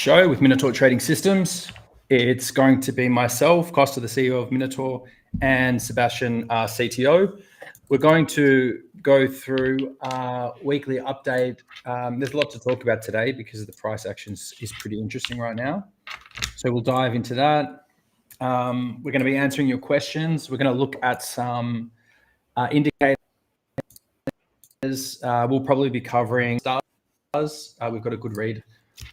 show with Minotaur Trading Systems. It's going to be myself, Kosta, the CEO of Minotaur, and Sebastian, our CTO. We're going to go through our weekly update. There's a lot to talk about today because the price actions is pretty interesting right now. So we'll dive into that. We're going to be answering your questions. We're going to look at some indicators. We'll probably be covering stars. We've got a good read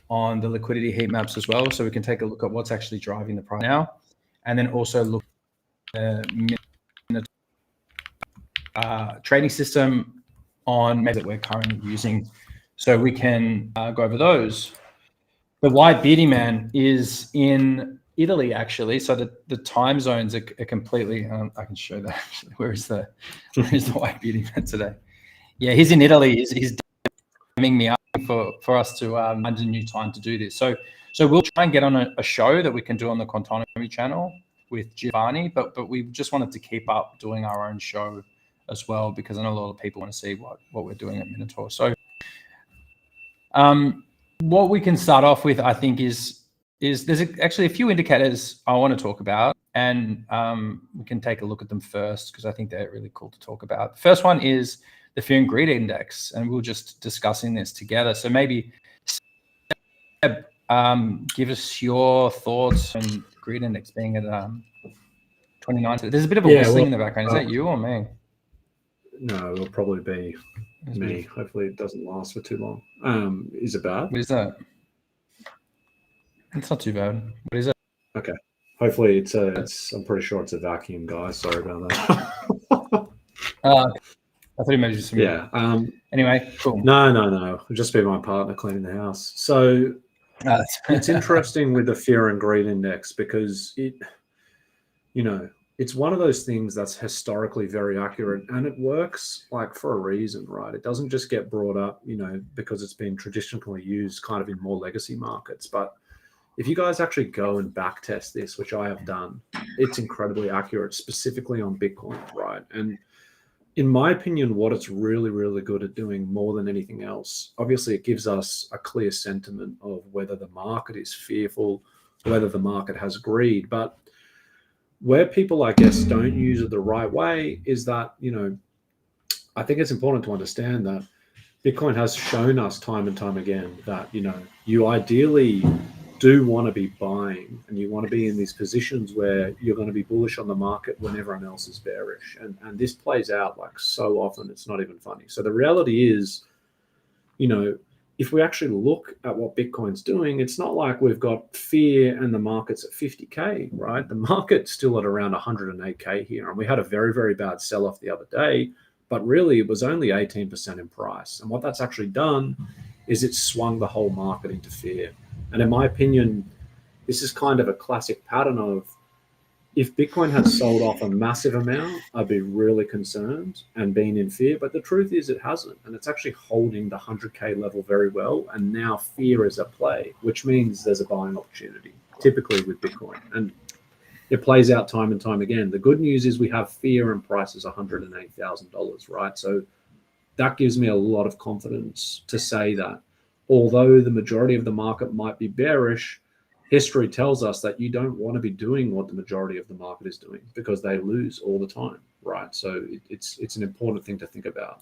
on the liquidity heat maps as well, so we can take a look at what's actually driving the price now, and then also look at the trading system on maybe that we're currently using, so we can go over those. The white beauty man is in Italy, actually, so the time zones are completely. I can show that. Actually. Where is the white beauty man today? Yeah, he's in Italy. He's damming me up for us to find a new time to do this. So we'll try and get on a show that we can do on the Quantonomy channel with Giovanni, but we just wanted to keep up doing our own show as well, because I know a lot of people want to see what we're doing at Minotaur. So what we can start off with, I think, is there's actually a few indicators I want to talk about, and we can take a look at them first because I think they're really cool to talk about. The first one is the Fear and Greed Index, and we were just discussing this together. So maybe Seb, give us your thoughts on Greed Index being at 29. There's a bit of a whistling in the background. Is that you or me? No, it'll probably be me. Hopefully it doesn't last for too long. Is it bad? What is that? It's not too bad. What is it? Okay. Hopefully it's I'm pretty sure it's a vacuum, guys. Sorry about that. I thought maybe just some. Yeah. Anyway, cool. No. It'll just be my partner cleaning the house. So it's interesting with the Fear and Greed Index because it's one of those things that's historically very accurate, and it works like for a reason, right? It doesn't just get brought up, because it's been traditionally used kind of in more legacy markets. But if you guys actually go and back test this, which I have done, it's incredibly accurate, specifically on Bitcoin, right? And in my opinion, what it's really, really good at doing more than anything else, obviously it gives us a clear sentiment of whether the market is fearful, whether the market has greed. But where people, I guess, don't use it the right way is that, I think it's important to understand that Bitcoin has shown us time and time again that, you ideally do want to be buying, and you want to be in these positions where you're going to be bullish on the market when everyone else is bearish. And this plays out like so often, it's not even funny. So the reality is, if we actually look at what Bitcoin's doing, it's not like we've got fear and the market's at 50K, right? The market's still at around 108K here. And we had a very, very bad sell-off the other day, but really it was only 18% in price. And what that's actually done is it's swung the whole market into fear. And in my opinion, this is kind of a classic pattern of, if Bitcoin had sold off a massive amount, I'd be really concerned and been in fear. But the truth is it hasn't. And it's actually holding the 100K level very well. And now fear is at play, which means there's a buying opportunity, typically with Bitcoin. And it plays out time and time again. The good news is we have fear and price is $108,000, right? So that gives me a lot of confidence to say that although the majority of the market might be bearish, history tells us that you don't want to be doing what the majority of the market is doing, because they lose all the time, right? So it's an important thing to think about.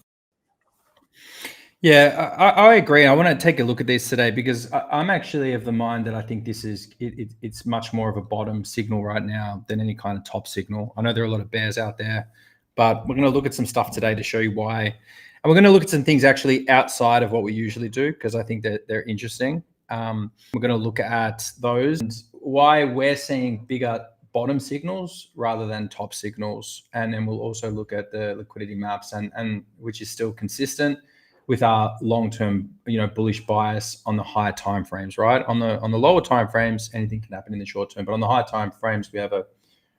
Yeah, I agree. I want to take a look at this today because I'm actually of the mind that I think this is it's much more of a bottom signal right now than any kind of top signal. I know there are a lot of bears out there, but we're going to look at some stuff today to show you why. And we're going to look at some things actually outside of what we usually do, because I think that they're interesting. We're going to look at those and why we're seeing bigger bottom signals rather than top signals. And then we'll also look at the liquidity maps, and which is still consistent with our long-term, bullish bias on the higher time frames, right? On the lower time frames, anything can happen in the short term, but on the higher time frames, we have a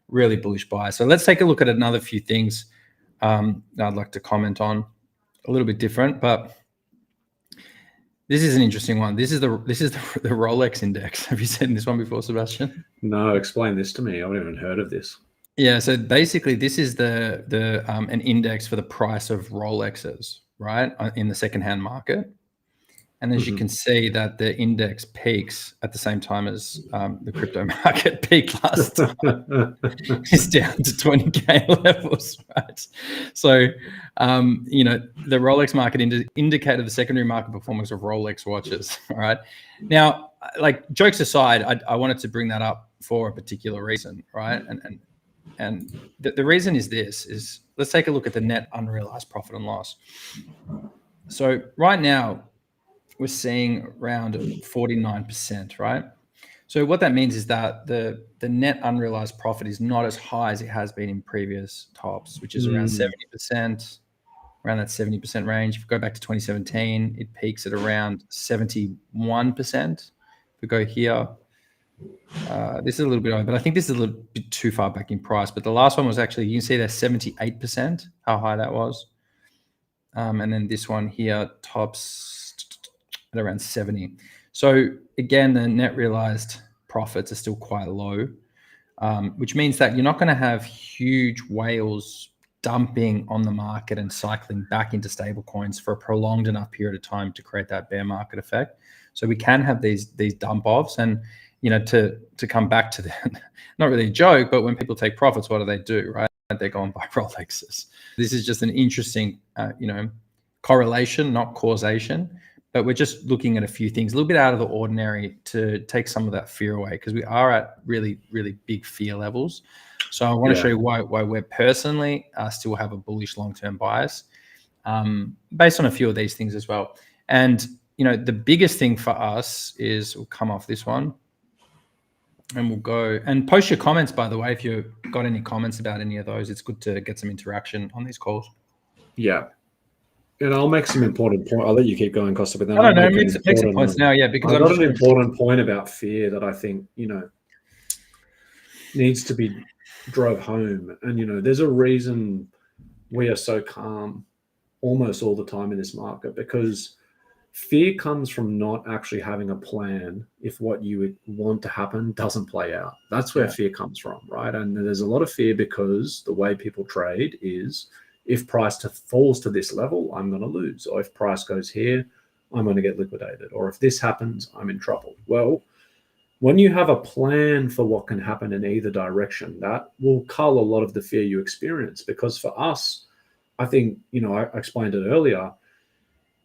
really bullish bias. So let's take a look at another few things I'd like to comment on. A little bit different, but this is an interesting one. This is the Rolex index. Have you seen this one before, Sebastian? No, explain this to me. I haven't even heard of this. Yeah, so basically this is an index for the price of Rolexes, right, in the secondhand market. And as you can see that the index peaks at the same time as the crypto market peaked last time. It's down to 20K levels, right? So, the Rolex market indicated the secondary market performance of Rolex watches, all right? Now, like, jokes aside, I wanted to bring that up for a particular reason, right? And the reason is let's take a look at the net unrealized profit and loss. So right now, we're seeing around 49%, right? So what that means is that the net unrealized profit is not as high as it has been in previous tops, which is around 70%, around that 70% range. If we go back to 2017, it peaks at around 71%. If we go here, this is a little bit over, but I think this is a little bit too far back in price. But the last one was actually, you can see there 78%, how high that was. And then this one here tops at around 70. So again, the net realized profits are still quite low, which means that you're not going to have huge whales dumping on the market and cycling back into stable coins for a prolonged enough period of time to create that bear market effect. So we can have these dump offs, and to come back to the not really a joke, but when people take profits, what do, right? They go and buy Rolexes. This is just an interesting correlation, not causation. But we're just looking at a few things, a little bit out of the ordinary, to take some of that fear away, because we are at really, really big fear levels. So I want to show you why we're personally still have a bullish long-term bias based on a few of these things as well. And, the biggest thing for us is, we'll come off this one and we'll go and post your comments, by the way, if you've got any comments about any of those. It's good to get some interaction on these calls. Yeah. And I'll make some important points. I'll let you keep going, Kosta, but then I'll make some points now, because I've got an important point about fear that I think, needs to be drove home. And, there's a reason we are so calm almost all the time in this market, because fear comes from not actually having a plan if what you would want to happen doesn't play out. That's where fear comes from, right? And there's a lot of fear because the way people trade is, if price falls to this level, I'm going to lose. Or if price goes here, I'm going to get liquidated. Or if this happens, I'm in trouble. Well, when you have a plan for what can happen in either direction, that will cull a lot of the fear you experience. Because for us, I think, I explained it earlier,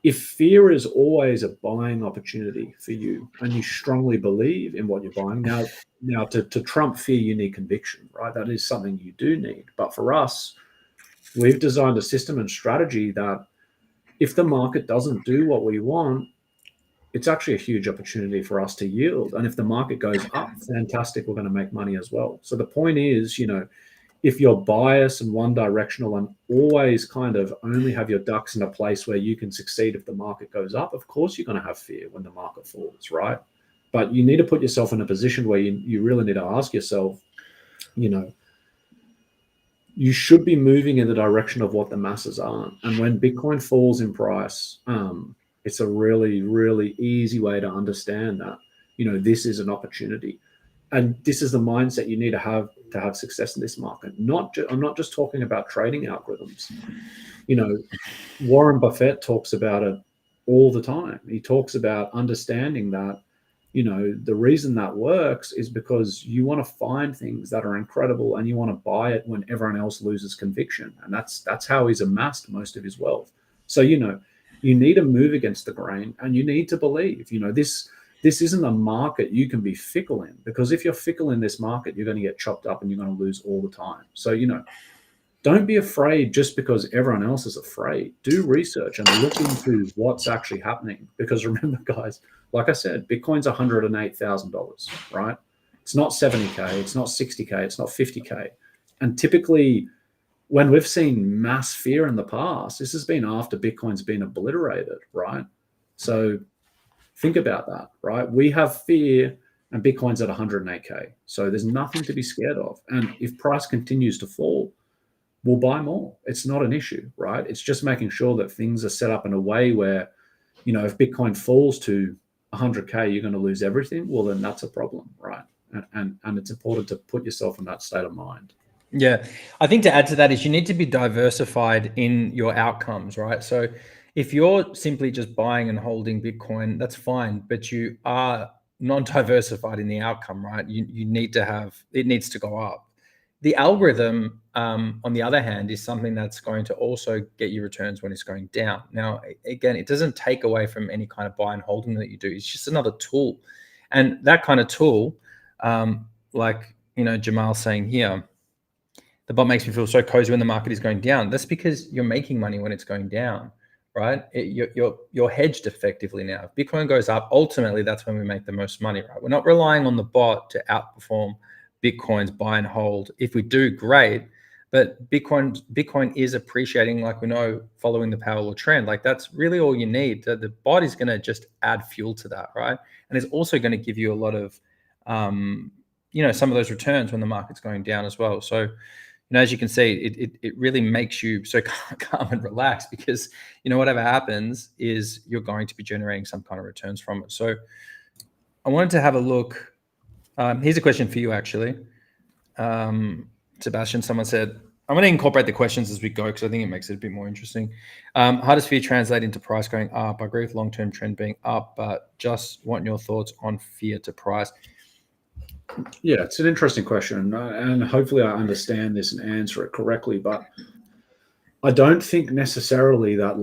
if fear is always a buying opportunity for you and you strongly believe in what you're buying, now to trump fear, you need conviction, right? That is something you do need. But for us, we've designed a system and strategy that if the market doesn't do what we want, it's actually a huge opportunity for us to yield. And if the market goes up, fantastic, we're going to make money as well. So the point is, if you're biased and one directional and always kind of only have your ducks in a place where you can succeed if the market goes up, of course you're going to have fear when the market falls, right? But you need to put yourself in a position where you really need to ask yourself, you should be moving in the direction of what the masses aren't. And when Bitcoin falls in price, it's a really, really easy way to understand that, this is an opportunity. And this is the mindset you need to have success in this market. I'm not just talking about trading algorithms. Warren Buffett talks about it all the time. He talks about understanding that, the reason that works is because you want to find things that are incredible and you want to buy it when everyone else loses conviction. And that's how he's amassed most of his wealth. So, you need to move against the grain and you need to believe, this isn't a market you can be fickle in, because if you're fickle in this market, you're going to get chopped up and you're going to lose all the time. So, don't be afraid just because everyone else is afraid. Do research and look into what's actually happening. Because remember, guys, like I said, Bitcoin's $108,000, right? It's not 70K, it's not 60K, it's not 50K. And typically, when we've seen mass fear in the past, this has been after Bitcoin's been obliterated, right? So think about that, right? We have fear and Bitcoin's at 108K. So there's nothing to be scared of. And if price continues to fall, we'll buy more. It's not an issue, right? It's just making sure that things are set up in a way where, if Bitcoin falls to 100K, you're going to lose everything. Well, then that's a problem, right? And it's important to put yourself in that state of mind. Yeah. I think to add to that is you need to be diversified in your outcomes, right? So if you're simply just buying and holding Bitcoin, that's fine, but you are non-diversified in the outcome, right? You need to have, it needs to go up. The algorithm, on the other hand, is something that's going to also get you returns when it's going down. Now, again, it doesn't take away from any kind of buy and holding that you do. It's just another tool. And that kind of tool, like, Jamal's saying here, the bot makes me feel so cozy when the market is going down. That's because you're making money when it's going down, right? You're hedged effectively now. If Bitcoin goes up, ultimately, that's when we make the most money, right? We're not relying on the bot to outperform Bitcoin's buy and hold. If we do, great. But Bitcoin is appreciating, like we know, following the power law trend. Like that's really all you need. The bot is going to just add fuel to that, right? And it's also going to give you a lot of, some of those returns when the market's going down as well. So, as you can see, it really makes you so calm and relaxed because, whatever happens is you're going to be generating some kind of returns from it. So I wanted to have a look. Here's a question for you, actually. Sebastian, someone said, I'm going to incorporate the questions as we go because I think it makes it a bit more interesting. How does fear translate into price going up? I agree with long-term trend being up, but just want your thoughts on fear to price. Yeah, it's an interesting question, and hopefully I understand this and answer it correctly, but I don't think necessarily that,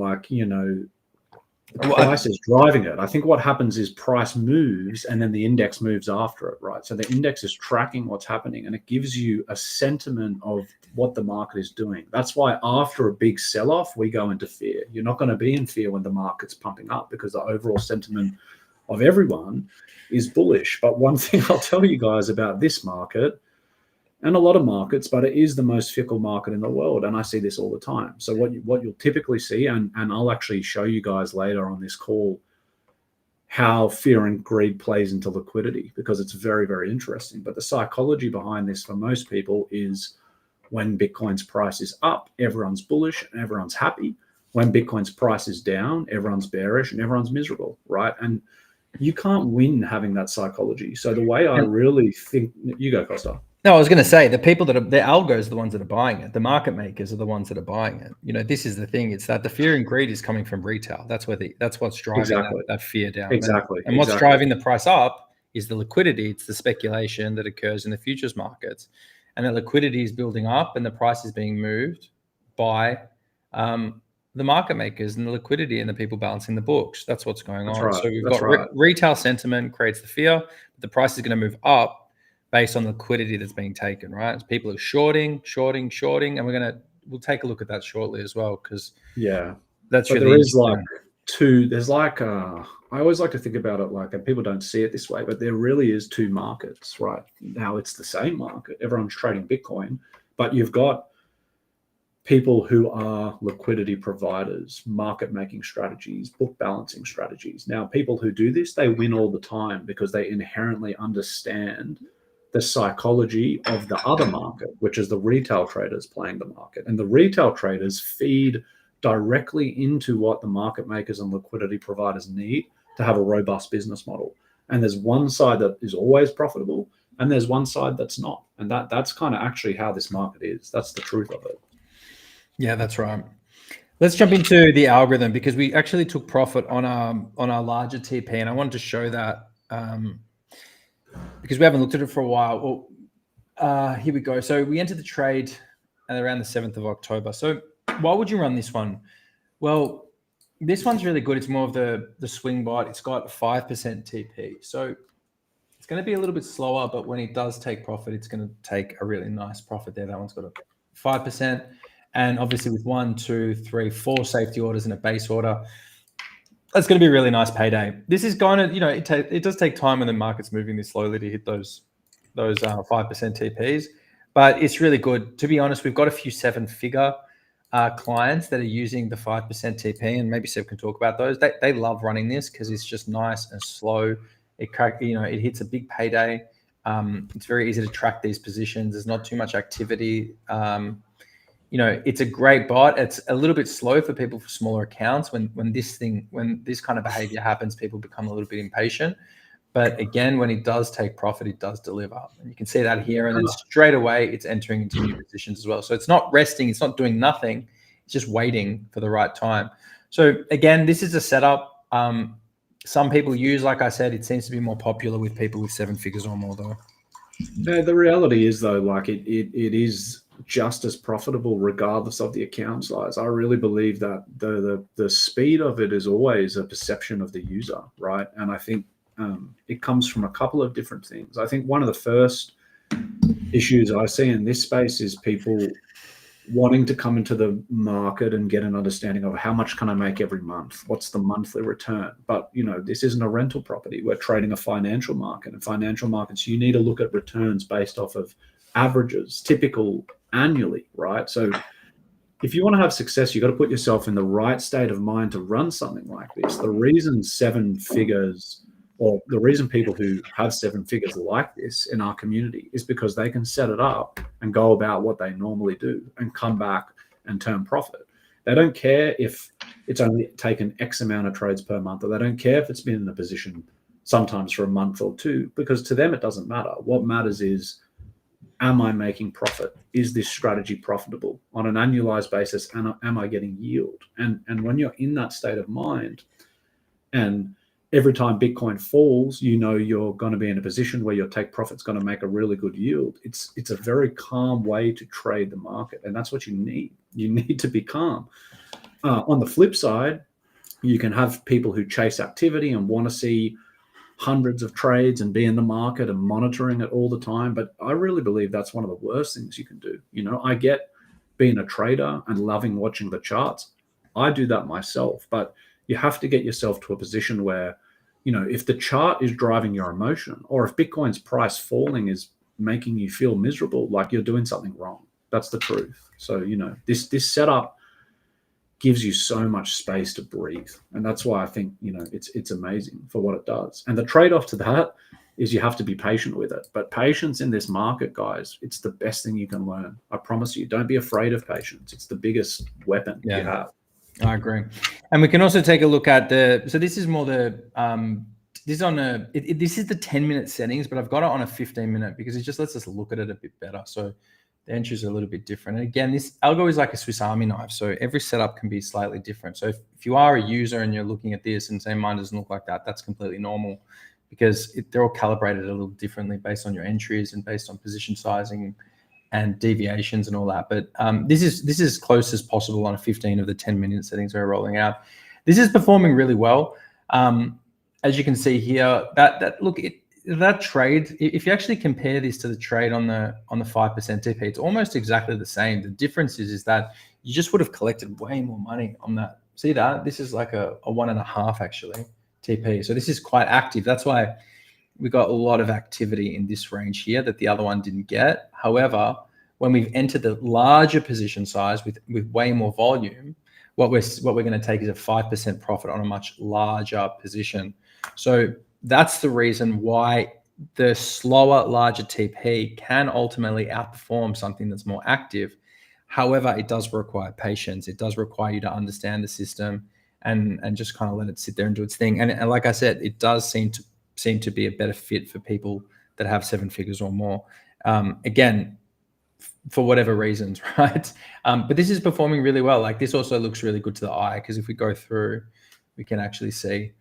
price is driving it. I think what happens is price moves and then the index moves after it, right? So the index is tracking what's happening and it gives you a sentiment of what the market is doing. That's why after a big sell-off, we go into fear. You're not going to be in fear when the market's pumping up because the overall sentiment of everyone is bullish. But one thing I'll tell you guys about this market, and a lot of markets, but it is the most fickle market in the world. And I see this all the time. So what you'll typically see, and I'll actually show you guys later on this call, how fear and greed plays into liquidity, because it's very, very interesting. But the psychology behind this for most people is when Bitcoin's price is up, everyone's bullish and everyone's happy. When Bitcoin's price is down, everyone's bearish and everyone's miserable, right? And you can't win having that psychology. So the way I really think, you go, Kosta. No, I was going to say the people the algos are the ones that are buying it. The market makers are the ones that are buying it. This is the thing. It's that the fear and greed is coming from retail. That's what's driving that fear down. Exactly. And what's driving the price up is the liquidity. It's the speculation that occurs in the futures markets. And that liquidity is building up and the price is being moved by the market makers and the liquidity and the people balancing the books. That's what's going on. Right. So we've got retail sentiment creates the fear. But the price is going to move up based on the liquidity that's being taken, right? So people are shorting, and we'll take a look at that shortly as well, because that's really there is two. There's I always like to think about it and people don't see it this way, but there really is two markets, right? Now it's the same market. Everyone's trading Bitcoin, but you've got people who are liquidity providers, market making strategies, book balancing strategies. Now, people who do this, they win all the time because they inherently understand the psychology of the other market, which is the retail traders playing the market. And the retail traders feed directly into what the market makers and liquidity providers need to have a robust business model. And there's one side that is always profitable and there's one side that's not. And that's kind of actually how this market is. That's the truth of it. Yeah, that's right. Let's jump into the algorithm, because we actually took profit on our larger TP, and I wanted to show that because we haven't looked at it for a while. Well, here we go. So we entered the trade at around the 7th of October. So why would you run this one? Well, this one's really good. It's more of the swing bot. It's got 5% TP. So it's going to be a little bit slower, but when it does take profit, it's going to take a really nice profit there. That one's got a 5%. And obviously with 1, 2, 3, 4 safety orders and a base order, that's going to be a really nice payday. This is going to, it does take time when the market's moving this slowly to hit those 5% TPs, but it's really good. To be honest, we've got a few 7-figure clients that are using the 5% TP, and maybe Seb can talk about those. They love running this because it's just nice and slow. It hits a big payday. It's very easy to track these positions. There's not too much activity. It's a great bot. It's a little bit slow for people for smaller accounts. When this kind of behavior happens, people become a little bit impatient. But again, when it does take profit, it does deliver. And you can see that here. And then straight away, it's entering into new positions as well. So it's not resting. It's not doing nothing. It's just waiting for the right time. So again, this is a setup. Some people use, like I said, it seems to be more popular with people with 7 figures or more, though. Yeah, the reality is though, like it is just as profitable regardless of the account size. I really believe that the speed of it is always a perception of the user, right? And I think it comes from a couple of different things. I think one of the first issues I see in this space is people wanting to come into the market and get an understanding of how much can I make every month? What's the monthly return? But this isn't a rental property. We're trading a financial market. And financial markets, you need to look at returns based off of averages, typical annually, right? So if you want to have success, you've got to put yourself in the right state of mind to run something like this. The reason 7 figures, or the reason people who have 7 figures like this in our community, is because they can set it up and go about what they normally do and come back and turn profit. They don't care if it's only taken X amount of trades per month, or they don't care if it's been in a position sometimes for a month or two, because to them it doesn't matter. What matters is, am I making profit? Is this strategy profitable on an annualized basis? And am I getting yield? And when you're in that state of mind, and every time Bitcoin falls, you're going to be in a position where your take profit's going to make a really good yield. It's a very calm way to trade the market, and that's what you need. You need to be calm. On the flip side, you can have people who chase activity and want to see hundreds of trades and be in the market and monitoring it all the time. But I really believe that's one of the worst things you can do. I get being a trader and loving watching the charts. I do that myself, but you have to get yourself to a position where, if the chart is driving your emotion, or if Bitcoin's price falling is making you feel miserable, like you're doing something wrong. That's the truth. So, this setup gives you so much space to breathe. And that's why I think, it's amazing for what it does. And the trade-off to that is you have to be patient with it. But patience in this market, guys, it's the best thing you can learn. I promise you, don't be afraid of patience. It's the biggest weapon you have. I agree. And we can also take a look at so this is more the, this is the 10-minute settings, but I've got it on a 15-minute because it just lets us look at it a bit better. So the entries are a little bit different. And again, this algo is like a Swiss Army knife. So every setup can be slightly different. So if you are a user and you're looking at this and saying mine doesn't look like that, that's completely normal, because they're all calibrated a little differently based on your entries and based on position sizing and deviations and all that. But this is as close as possible on a 15 of the 10-minute settings we're rolling out. This is performing really well. As you can see here, that trade, if you actually compare this to the trade on the 5% TP, it's almost exactly the same. The difference is that you just would have collected way more money on that. See that? This is like a 1.5 actually TP. So this is quite active. That's why we got a lot of activity in this range here that the other one didn't get. However, when we've entered the larger position size with way more volume, what we're going to take is a 5% profit on a much larger position. So that's the reason why the slower, larger TP can ultimately outperform something that's more active. However, it does require patience. It does require you to understand the system and just kind of let it sit there and do its thing. And like I said, it does seem to be a better fit for people that have 7 figures or more. Again, for whatever reasons, right? But this is performing really well. Like this also looks really good to the eye, because if we go through, we can actually see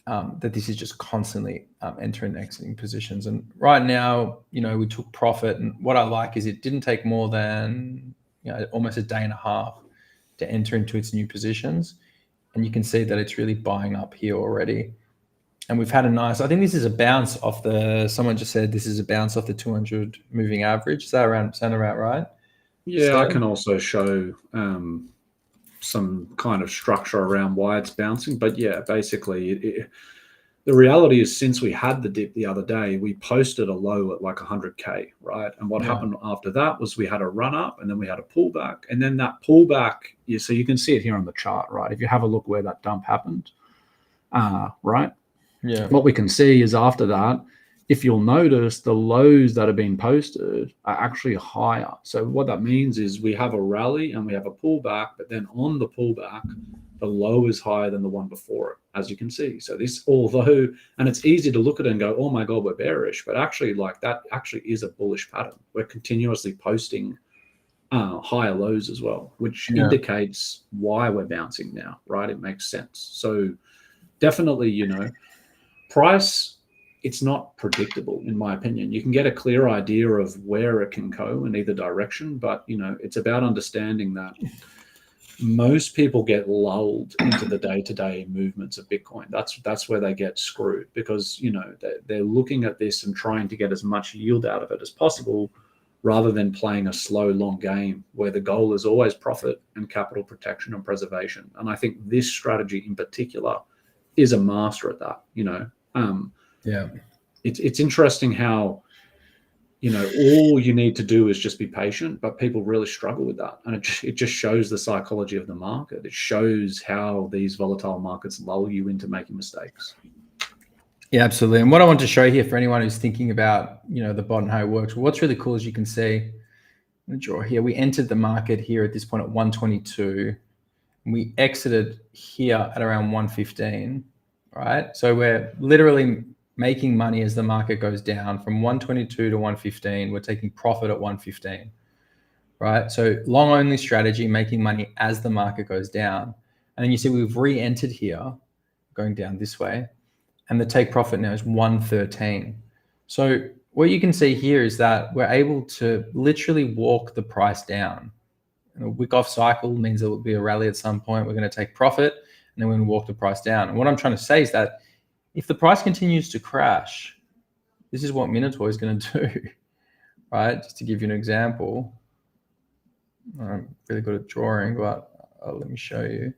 that this is just constantly entering and exiting positions. And right now, we took profit. And what I like is it didn't take more than almost a day and a half to enter into its new positions. And you can see that it's really buying up here already. And we've had I think this is a bounce off someone just said this is a bounce off the 200 moving average. Is that sound about right? Yeah, So, I can also show some kind of structure around why it's bouncing. But yeah, basically, the reality is, since we had the dip the other day, we posted a low at like 100K, right? And what happened after that was we had a run up, and then we had a pullback. And then that pullback, so you can see it here on the chart, right? If you have a look where that dump happened, right? Yeah. What we can see is after that, if you'll notice, the lows that have been posted are actually higher. So what that means is we have a rally and we have a pullback, but then on the pullback, the low is higher than the one before it, as you can see. So this, although, and it's easy to look at it and go, oh my God, we're bearish, but actually like that actually is a bullish pattern. We're continuously posting higher lows as well, which indicates why we're bouncing now, right? It makes sense. So definitely, you know, price, it's not predictable, in my opinion. You can get a clear idea of where it can go in either direction, but, you know, it's about understanding that most people get lulled into the day-to-day movements of Bitcoin. That's where they get screwed, because, you know, they're looking at this and trying to get as much yield out of it as possible, rather than playing a slow, long game where the goal is always profit and capital protection and preservation. And I think this strategy in particular is a master at that. You know, it's interesting how, you know, all you need to do is just be patient, but people really struggle with that. And it just shows the psychology of the market. It shows how these volatile markets lull you into making mistakes. Yeah, absolutely. And what I want to show here for anyone who's thinking about, you know, the bot and how it works, what's really cool is you can see, I'm going to draw here, we entered the market here at this point at 122. And we exited here at around 115, right? So we're literally making money as the market goes down from 122 to 115. We're taking profit at 115, right? So long only strategy, making money as the market goes down. And then you see we've re-entered here, going down this way. And the take profit now is 113. So what you can see here is that we're able to literally walk the price down. A wick off cycle means there will be a rally at some point. We're going to take profit and then we're going to walk the price down. And what I'm trying to say is that if the price continues to crash, this is what Minotaur is going to do, right? Just to give you an example. I'm really good at drawing, but let me show you.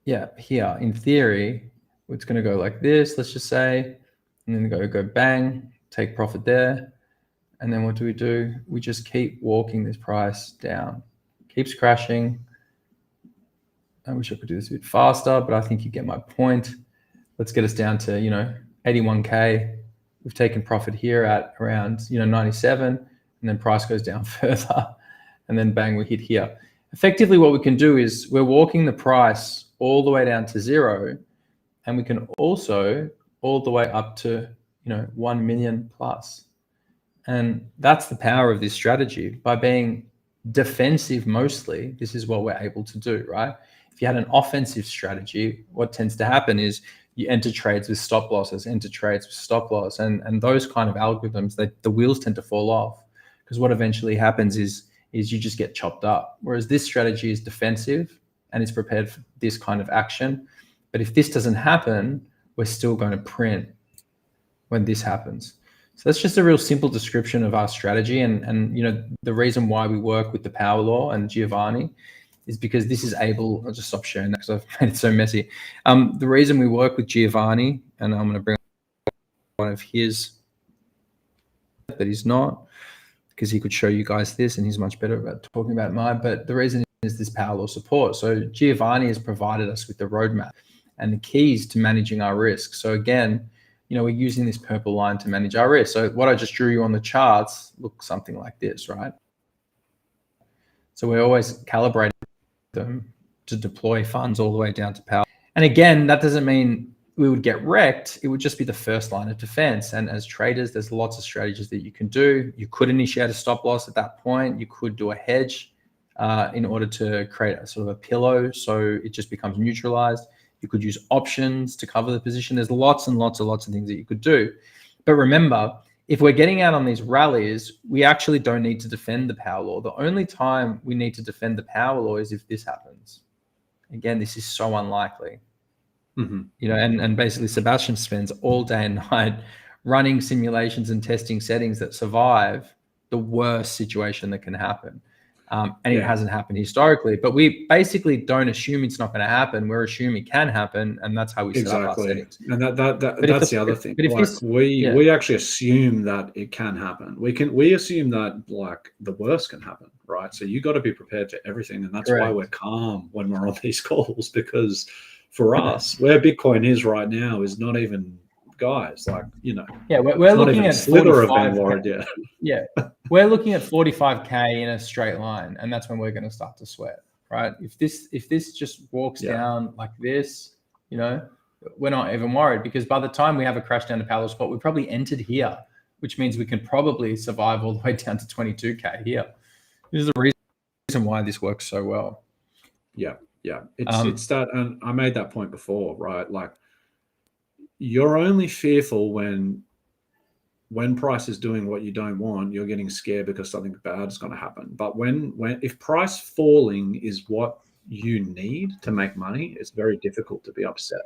Yeah, here, in theory, it's going to go like this, let's just say, and then go bang, take profit there. And then what do? We just keep walking this price down. Keeps crashing. I wish I could do this a bit faster, but I think you get my point. Let's get us down to, you know, 81K. We've taken profit here at around, you know, 97, and then price goes down further, and then bang, we hit here. Effectively, what we can do is we're walking the price all the way down to 0, and we can also all the way up to, you know, 1 million plus. And that's the power of this strategy. By being defensive mostly, this is what we're able to do, right? If you had an offensive strategy, what tends to happen is you enter trades with stop losses, enter trades with stop loss, and those kind of algorithms, the wheels tend to fall off, because what eventually happens is you just get chopped up. Whereas this strategy is defensive and it's prepared for this kind of action. But if this doesn't happen, we're still going to print when this happens. So that's just a real simple description of our strategy. And you know, the reason why we work with the power law and Giovanni is because this is able, I'll just stop sharing that because I've made it so messy. The reason we work with Giovanni, and I'm going to bring one of his, but he's not, because he could show you guys this and he's much better about talking about mine. But the reason is this power law support. So Giovanni has provided us with the roadmap and the keys to managing our risk. So again, you know, we're using this purple line to manage our risk. So what I just drew you on the charts looks something like this, right? So we're always calibrating them to deploy funds all the way down to power. And again, that doesn't mean we would get wrecked. It would just be the first line of defense. And as traders, there's lots of strategies that you can do. You could initiate a stop loss at that point. You could do a hedge in order to create a sort of a pillow, so it just becomes neutralized. You could use options to cover the position. There's lots and lots of things that you could do. But remember, if we're getting out on these rallies, we actually don't need to defend the power law. The only time we need to defend the power law is if this happens. Again, this is so unlikely. You know, and basically Sebastian spends all day and night running simulations and testing settings that survive the worst situation that can happen. And it hasn't happened historically, but we basically don't assume it's not going to happen. We're assuming it can happen, and that's how we set up our settings. And that's the other thing. Like we actually assume that it can happen. We assume that like the worst can happen, right? So you got to be prepared for everything, and that's why we're calm when we're on these calls, because for us, where Bitcoin is right now is not even, guys, like, you know, we're looking at slither of being worried yet. We're looking at 45K in a straight line, and that's when we're going to start to sweat, right? If this just walks down like this, you know, we're not even worried, because by the time we have a crash down to parallel spot, we probably entered here, which means we can probably survive all the way down to 22K here. This is the reason why this works so well. Yeah. It's that, and I made that point before, right? Like, you're only fearful when price is doing what you don't want, you're getting scared because something bad is going to happen. But when if price falling is what you need to make money, it's very difficult to be upset.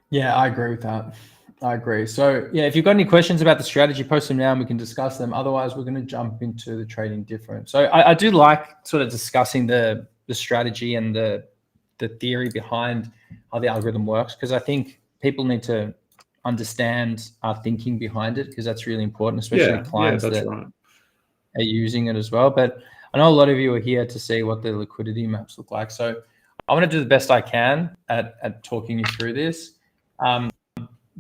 Yeah, I agree with that. I agree. So yeah, if you've got any questions about the strategy, post them now and we can discuss them. Otherwise, we're going to jump into the trading difference. So I do like sort of discussing the strategy and the theory behind how the algorithm works, because I think people need to understand our thinking behind it, because that's really important, especially clients that's that right. are using it as well. But I know a lot of you are here to see what the liquidity maps look like. So I want to do the best I can at talking you through this.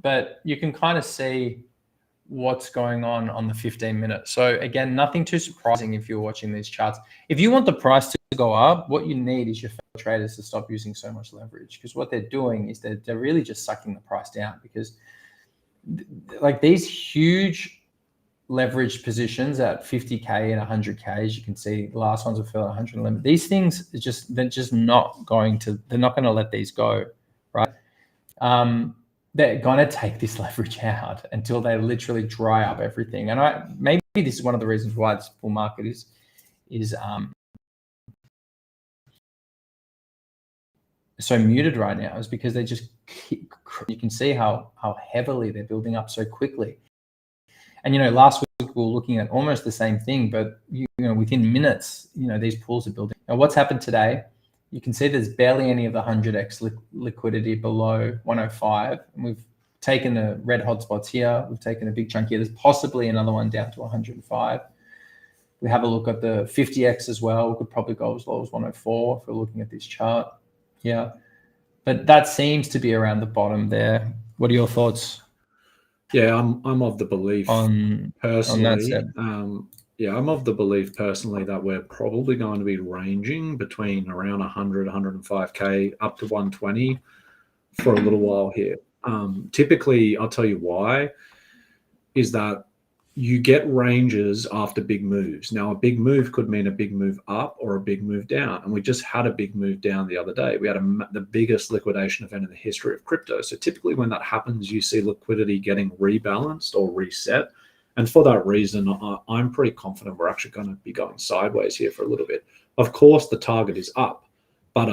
But you can kind of see what's going on the 15 minutes. So again, nothing too surprising if you're watching these charts. If you want the price to go up, what you need is your fellow traders to stop using so much leverage, because what they're doing is they're really just sucking the price down, because like these huge leveraged positions at 50K and 100K, as you can see, the last ones have fell at 111. These things they're just not going to let these go, right? They're going to take this leverage out until they literally dry up everything. And maybe this is one of the reasons why this bull market is so muted right now, is because they just you can see how heavily they're building up so quickly. And last week we were looking at almost the same thing, but within minutes, these pools are building. Now what's happened today? You can see there's barely any of the 100x liquidity below 105, and we've taken the red hot spots here. We've taken a big chunk here. There's possibly another one down to 105. We have a look at the 50x as well. We could probably go as low as 104 if we're looking at this chart. Yeah, but that seems to be around the bottom there. What are your thoughts? Yeah, I'm of the belief personally. I'm of the belief personally that we're probably going to be ranging between around 100, 105K up to 120 for a little while here. Typically, I'll tell you why, is that you get ranges after big moves. Now, a big move could mean a big move up or a big move down. And we just had a big move down the other day. We had the biggest liquidation event in the history of crypto. So typically when that happens, you see liquidity getting rebalanced or reset. And for that reason, I'm pretty confident we're actually going to be going sideways here for a little bit. Of course, the target is up, but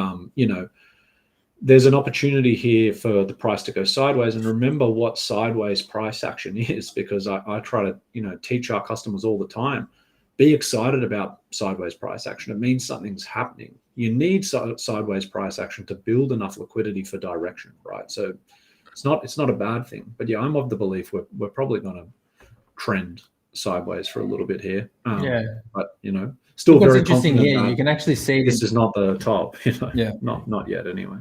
there's an opportunity here for the price to go sideways. And remember what sideways price action is, because I try to teach our customers all the time. Be excited about sideways price action. It means something's happening. You need sideways price action to build enough liquidity for direction, right? So it's not a bad thing. But yeah, I'm of the belief we're probably going to trend sideways for a little bit here. But still very interesting here. You can actually see this is not the top. Yeah, not yet anyway.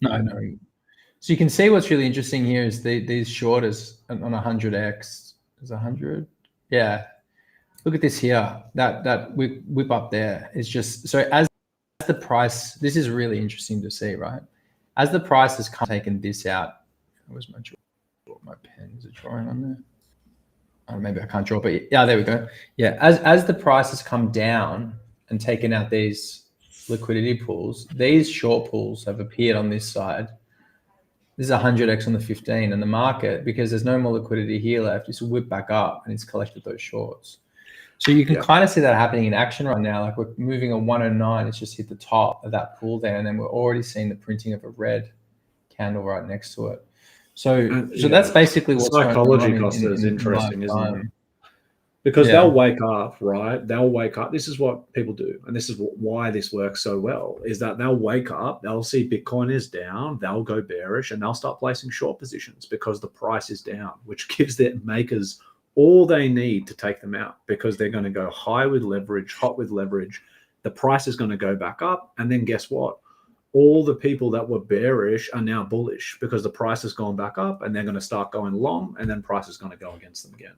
No. So you can see what's really interesting here is these shorters on 100x. Is 100? Yeah. Look at this here. That whip up there is just so as the price. This is really interesting to see, right? As the price has taken this out. Where's my draw? My pen is it drawing on there? Oh, maybe I can't draw, but yeah, there we go. Yeah, as the price has come down and taken out these liquidity pools, these short pools have appeared on this side. This is 100x on the 15, and the market, because there's no more liquidity here left, it's whipped back up and it's collected those shorts. So you can kind of see that happening in action right now. Like we're moving a 109, it's just hit the top of that pool there, and then we're already seeing the printing of a red candle right next to it. So that's basically what's psychology, Kosta, is interesting, isn't it? Because they'll wake up, right? They'll wake up. This is what people do. And this is why this works so well, is that they'll wake up, they'll see Bitcoin is down, they'll go bearish, and they'll start placing short positions because the price is down, which gives their makers all they need to take them out, because they're going to go high with leverage, hot with leverage. The price is going to go back up. And then guess what? All the people that were bearish are now bullish because the price has gone back up, and they're going to start going long, and then price is going to go against them again.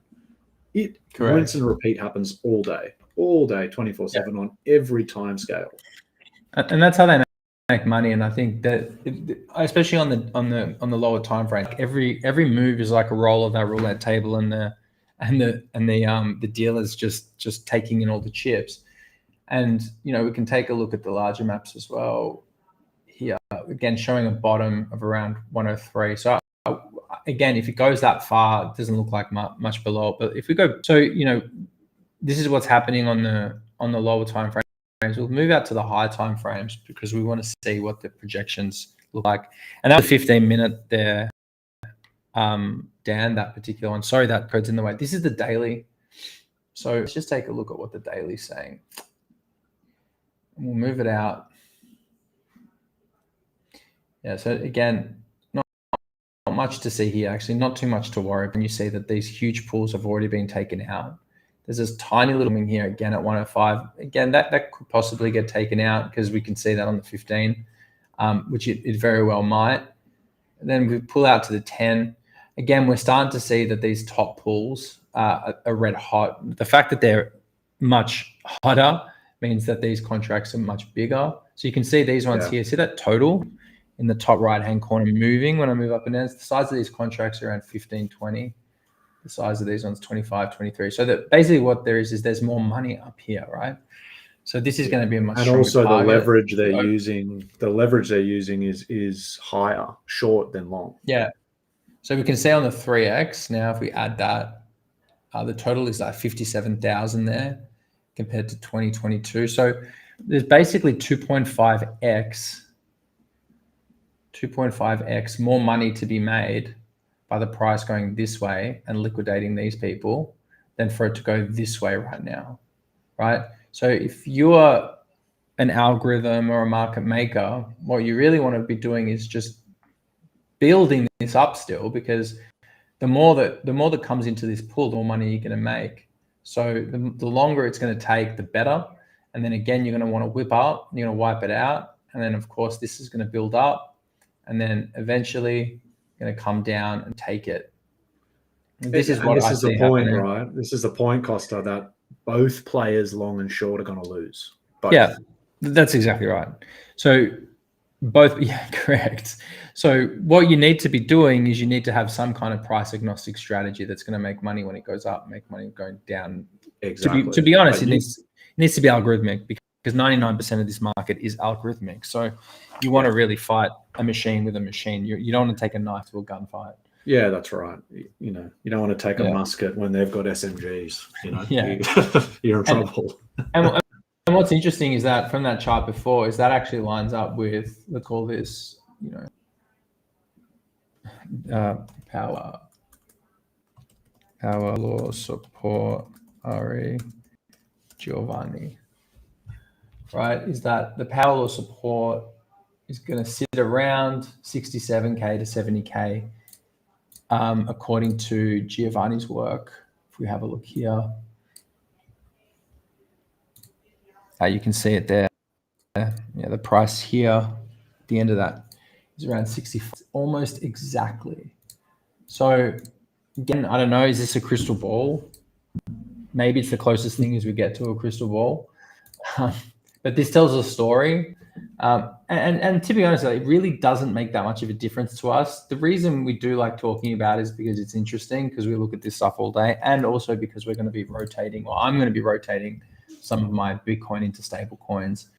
It rinse and repeat happens all day, 24/7 on every time scale. And that's how they make money, and I think that especially on the lower time frame, every move is like a roll of that roulette table, and the dealer's just taking in all the chips. And we can take a look at the larger maps as well here, again showing a bottom of around 103. So again, if it goes that far, it doesn't look like much below. But if we go, so this is what's happening on the lower time frames. We'll move out to the high time frames because we want to see what the projections look like. And that was 15-minute there, Dan, that particular one. Sorry, that code's in the way. This is the daily. So let's just take a look at what the daily's saying. And we'll move it out. Yeah, so again, not much to see here, actually, not too much to worry when you see that these huge pools have already been taken out. There's this tiny little thing here again at 105. Again, that could possibly get taken out because we can see that on the 15, which it very well might. And then we pull out to the 10. Again, we're starting to see that these top pools are red hot. The fact that they're much hotter means that these contracts are much bigger. So you can see these ones here. See that total in the top right-hand corner moving when I move up and down? The size of these contracts are around 15, 20. The size of these ones 25, 23. So that basically what there is there's more money up here, right? So this is going to be a much stronger also target. The leverage they're using is higher short than long. Yeah. So we can see on the 3x now, if we add that, the total is like 57,000 there compared to 2022. So there's basically 2.5x more money to be made by the price going this way and liquidating these people than for it to go this way right now, right? So if you're an algorithm or a market maker, what you really want to be doing is just building this up still, because the more that comes into this pool, the more money you're going to make. So the longer it's going to take, the better. And then again, you're going to want to whip up, you're going to wipe it out. And then of course, this is going to build up, and then eventually going to come down and take it. And this is what I see happening. Happening. Right? This is the point, Kosta, that both players, long and short, are going to lose. Both. Yeah, that's exactly right. So both, yeah, correct. So what you need to be doing is you need to have some kind of price agnostic strategy that's going to make money when it goes up, make money going down. Exactly. To be honest, it needs to be algorithmic, because 99% of this market is algorithmic. So you want to really fight a machine with a machine. You don't want to take a knife to a gunfight. Yeah, that's right. You don't want to take a musket when they've got SMGs. You're in trouble. And what's interesting is that from that chart before is that actually lines up with, let's call this, power law support RE Giovanni, right? Is that the power law support is going to sit around 67K to 70K, according to Giovanni's work. If we have a look here, you can see it there. Yeah, the price here at the end of that is around 60, almost exactly. So again, I don't know, is this a crystal ball? Maybe it's the closest thing as we get to a crystal ball. But this tells a story. And to be honest, it really doesn't make that much of a difference to us. The reason we do like talking about it is because it's interesting, because we look at this stuff all day, and also because we're going to be rotating, or I'm going to be rotating some of my Bitcoin into stable coins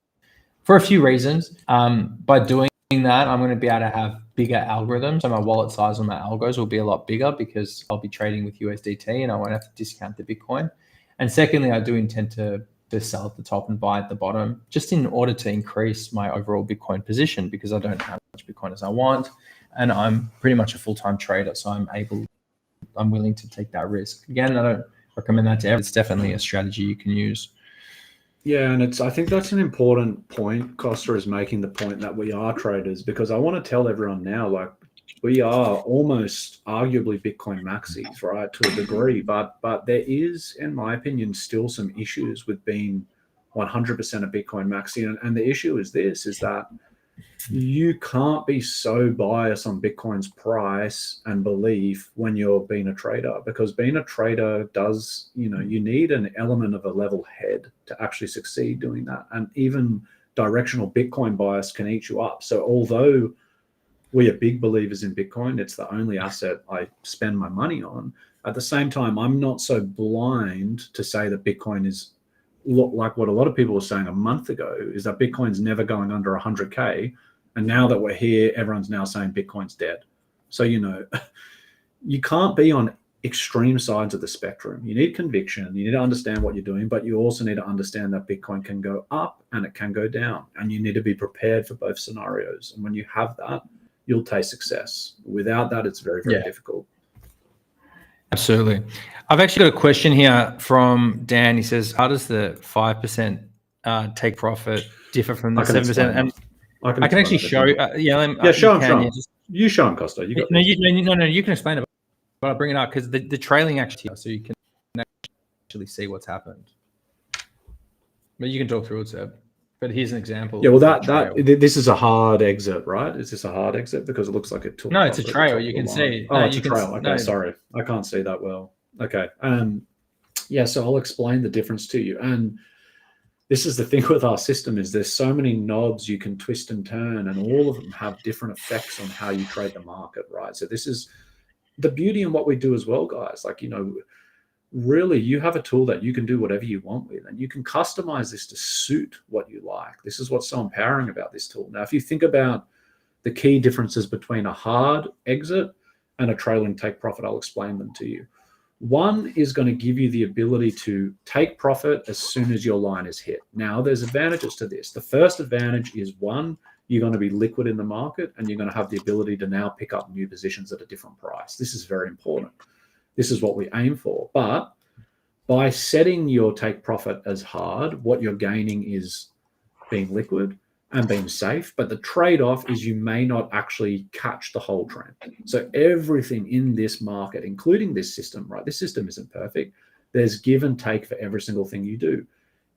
for a few reasons. By doing that, I'm going to be able to have bigger algorithms. So my wallet size on my algos will be a lot bigger, because I'll be trading with USDT and I won't have to discount the Bitcoin. And secondly, I do intend to sell at the top and buy at the bottom, just in order to increase my overall Bitcoin position, because I don't have as much Bitcoin as I want. And I'm pretty much a full-time trader, so I'm willing to take that risk. Again, I don't recommend that to everyone. It's definitely a strategy you can use. Yeah, and I think that's an important point. Kosta is making the point that we are traders, because I want to tell everyone now, like, we are almost arguably Bitcoin maxis, right, to a degree. But there is, in my opinion, still some issues with being 100% a Bitcoin maxi. And the issue is this, is that you can't be so biased on Bitcoin's price and belief when you're being a trader, because being a trader does, you need an element of a level head to actually succeed doing that. And even directional Bitcoin bias can eat you up. So although we are big believers in Bitcoin, it's the only asset I spend my money on. At the same time, I'm not so blind to say that Bitcoin is like what a lot of people were saying a month ago, is that Bitcoin's never going under 100K. And now that we're here, everyone's now saying Bitcoin's dead. So, you can't be on extreme sides of the spectrum. You need conviction. You need to understand what you're doing, but you also need to understand that Bitcoin can go up and it can go down. And you need to be prepared for both scenarios. And when you have that, you'll taste success. Without that, it's very, very difficult. Absolutely. I've actually got a question here from Dan. He says, how does the 5% take profit differ from the 7%? And I can actually show you. Show him. You show him, Kosta. No, you can explain it, but I'll bring it up because the trailing actually, so you can actually see what's happened. But you can talk through it, Seb. But here's an example. Yeah, well, this is a hard exit, right? Is this a hard exit? Because it looks like it took. No, it's a trail. You can see. Oh, it's a trail. Okay, sorry, I can't see that well. Okay, so I'll explain the difference to you. And this is the thing with our system, is there's so many knobs you can twist and turn, and all of them have different effects on how you trade the market, right? So this is the beauty in what we do as well, guys. Like, really, you have a tool that you can do whatever you want with, and you can customize this to suit what you like. This is what's so empowering about this tool. Now, if you think about the key differences between a hard exit and a trailing take profit, I'll explain them to you. One is going to give you the ability to take profit as soon as your line is hit. Now, there's advantages to this. The first advantage is, one, you're going to be liquid in the market, and you're going to have the ability to now pick up new positions at a different price. This is very important. This is what we aim for. But by setting your take profit as hard, what you're gaining is being liquid and being safe. But the trade-off is you may not actually catch the whole trend. So everything in this market, including this system, right? This system isn't perfect. There's give and take for every single thing you do.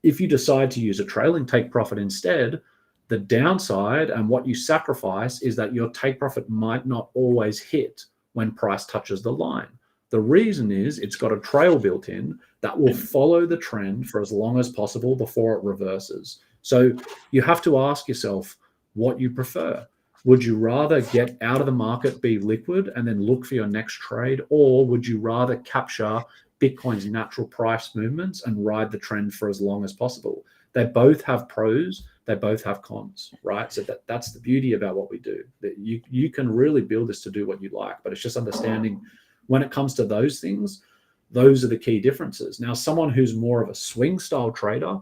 If you decide to use a trailing take profit instead, the downside and what you sacrifice is that your take profit might not always hit when price touches the line. The reason is it's got a trail built in that will follow the trend for as long as possible before it reverses. So you have to ask yourself what you prefer. Would you rather get out of the market, be liquid, and then look for your next trade? Or would you rather capture Bitcoin's natural price movements and ride the trend for as long as possible? They both have pros. They both have cons, right? So that's the beauty about what we do. That you can really build this to do what you like, but it's just understanding when it comes to those things, those are the key differences. Now, someone who's more of a swing style trader,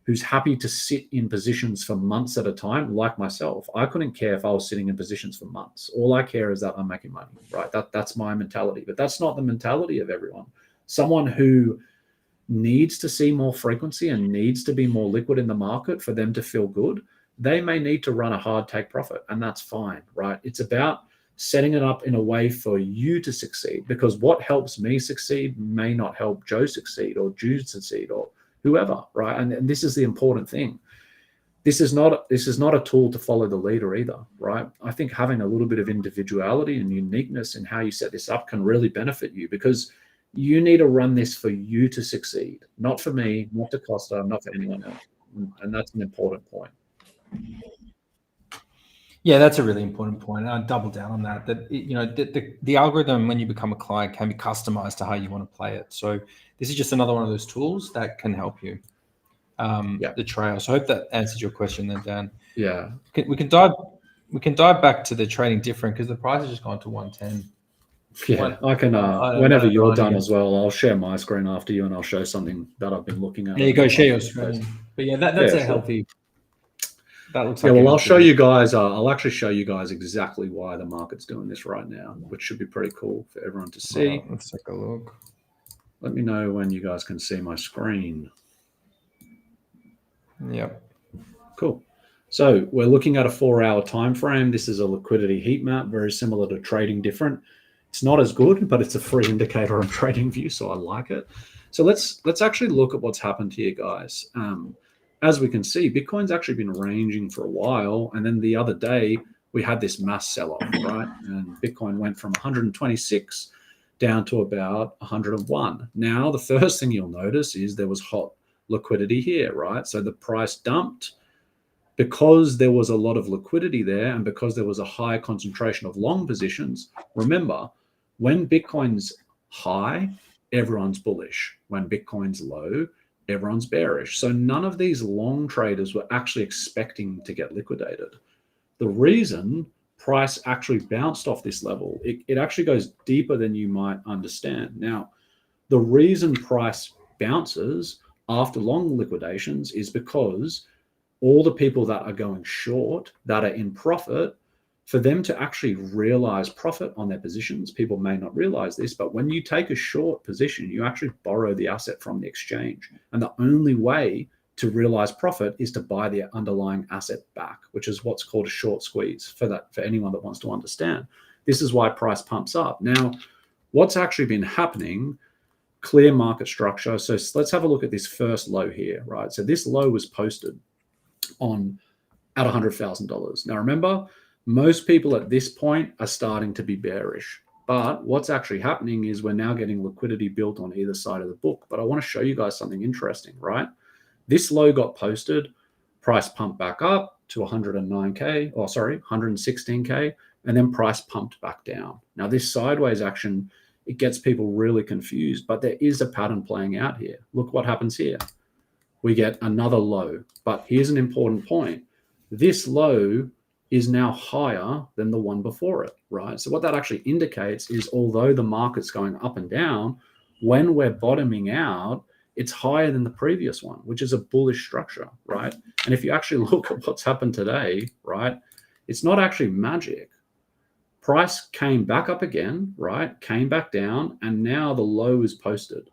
who's happy to sit in positions for months at a time, like myself, I couldn't care if I was sitting in positions for months. All I care is that I'm making money, right? That's my mentality, but that's not the mentality of everyone. Someone who needs to see more frequency and needs to be more liquid in the market for them to feel good, they may need to run a hard take profit, and that's fine, right? It's about setting it up in a way for you to succeed, because what helps me succeed may not help Joe succeed or Jude succeed or whoever, right? And this is the important thing. This is not a tool to follow the leader either, right? I think having a little bit of individuality and uniqueness in how you set this up can really benefit you, because you need to run this for you to succeed, not for me, not to Kosta, not for anyone else. And that's an important point. Yeah, that's a really important point. I'll double down on that. That the algorithm, when you become a client, can be customized to how you want to play it. So this is just another one of those tools that can help you. The trail. So I hope that answers your question, then, Dan. Yeah, we can dive back to the trading different, because the price has just gone to 110. Yeah, I can. Whenever you're done as well, I'll share my screen after you, and I'll show something that I've been looking at. There you go, share your screen. But yeah, that's healthy. That looks like I'll show you guys. I'll actually show you guys exactly why the market's doing this right now, which should be pretty cool for everyone to see. Let's take a look. Let me know when you guys can see my screen. Yep. Cool. So we're looking at a 4-hour time frame. This is a liquidity heat map, very similar to Trading Different. It's not as good, but it's a free indicator on TradingView, so I like it. So let's actually look at what's happened here, guys. As we can see, Bitcoin's actually been ranging for a while, and then the other day we had this mass sell-off, right? And Bitcoin went from 126 down to about 101. Now, the first thing you'll notice is there was hot liquidity here, right? So the price dumped, because there was a lot of liquidity there and because there was a high concentration of long positions. Remember, when Bitcoin's high, everyone's bullish. When Bitcoin's low, everyone's bearish. So none of these long traders were actually expecting to get liquidated. The reason price actually bounced off this level, it actually goes deeper than you might understand. Now, the reason price bounces after long liquidations is because all the people that are going short, that are in profit, for them to actually realize profit on their positions, people may not realize this, but when you take a short position, you actually borrow the asset from the exchange. And the only way to realize profit is to buy the underlying asset back, which is what's called a short squeeze for anyone that wants to understand. This is why price pumps up. Now, what's actually been happening, clear market structure. So let's have a look at this first low here, right? So this low was posted at $100,000. Now, remember, most people at this point are starting to be bearish. But what's actually happening is we're now getting liquidity built on either side of the book. But I want to show you guys something interesting, right? This low got posted, price pumped back up to 116K, and then price pumped back down. Now, this sideways action, it gets people really confused, but there is a pattern playing out here. Look what happens here. We get another low. But here's an important point. This low is now higher than the one before it, right? So what that actually indicates is although the market's going up and down, when we're bottoming out, it's higher than the previous one, which is a bullish structure, right? And if you actually look at what's happened today, right, it's not actually magic. Price came back up again, right? Came back down, and now the low is posted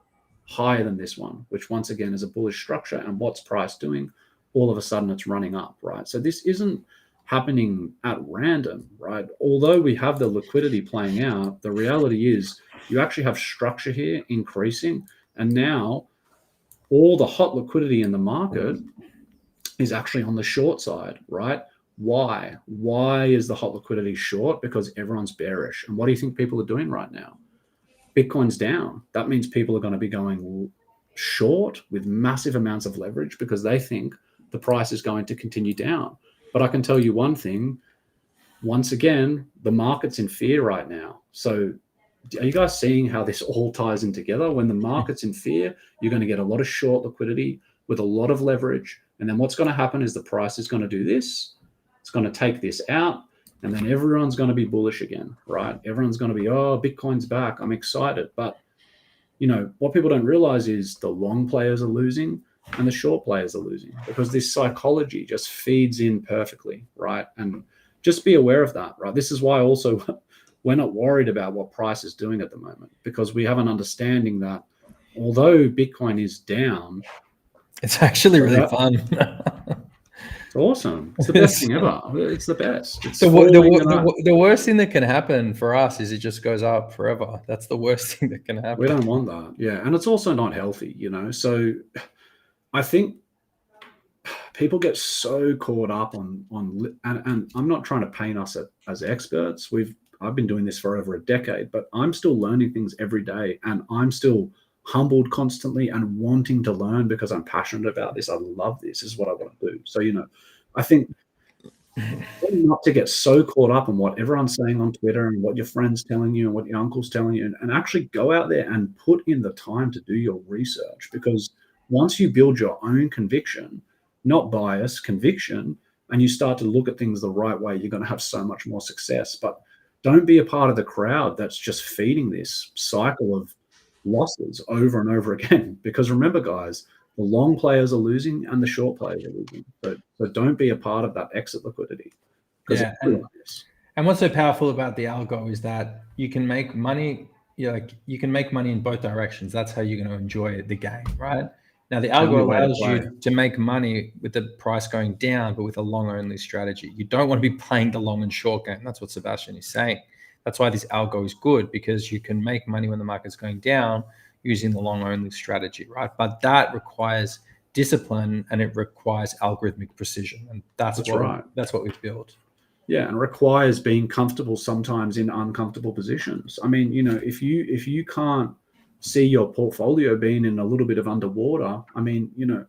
higher than this one, which once again is a bullish structure. And what's price doing? All of a sudden it's running up, right? So this isn't happening at random, right? Although we have the liquidity playing out, the reality is you actually have structure here increasing, and now all the hot liquidity in the market is actually on the short side, right? Why? Why is the hot liquidity short? Because everyone's bearish. And what do you think people are doing right now? Bitcoin's down. That means people are going to be going short with massive amounts of leverage because they think the price is going to continue down. But I can tell you one thing, once again, the market's in fear right now. So are you guys seeing how this all ties in together? When the market's in fear, you're going to get a lot of short liquidity with a lot of leverage. And then what's going to happen is the price is going to do this. It's going to take this out. And then everyone's going to be bullish again, right? Everyone's going to be, oh, Bitcoin's back. I'm excited. But, you know, what people don't realize is the long players are losing and the short players are losing because this psychology just feeds in perfectly, right? And just be aware of that, right? This is why also we're not worried about what price is doing at the moment because we have an understanding that although Bitcoin is down, it's actually really fun. It's awesome. It's the best thing ever. It's the best. It's the worst thing that can happen for us is it just goes up forever. That's the worst thing that can happen. We don't want that. Yeah. And it's also not healthy, you know? So I think people get so caught up on and I'm not trying to paint us as experts. I've been doing this for over a decade, but I'm still learning things every day and I'm still humbled constantly and wanting to learn because I'm passionate about this. I love this. This is what I want to do. So, you know, I think not to get so caught up on what everyone's saying on Twitter and what your friends telling you and what your uncle's telling you, and actually go out there and put in the time to do your research, because once you build your own conviction, not bias, conviction, and you start to look at things the right way, you're going to have so much more success. But don't be a part of the crowd that's just feeding this cycle of losses over and over again, because remember, guys, the long players are losing and the short players are losing. So don't be a part of that exit liquidity. Yeah, and what's so powerful about the algo is that you can make money. You can make money in both directions. That's how you're going to enjoy the game, right? Now the algo allows you to make money with the price going down, but with a long only strategy. You don't want to be playing the long and short game. That's what Sebastian is saying. That's why this algo is good, because you can make money when the market's going down using the long only strategy, right? But that requires discipline and it requires algorithmic precision. And that's what we've built. Yeah, and requires being comfortable sometimes in uncomfortable positions. I mean, you know, if you can't see your portfolio being in a little bit of underwater, I mean, you know,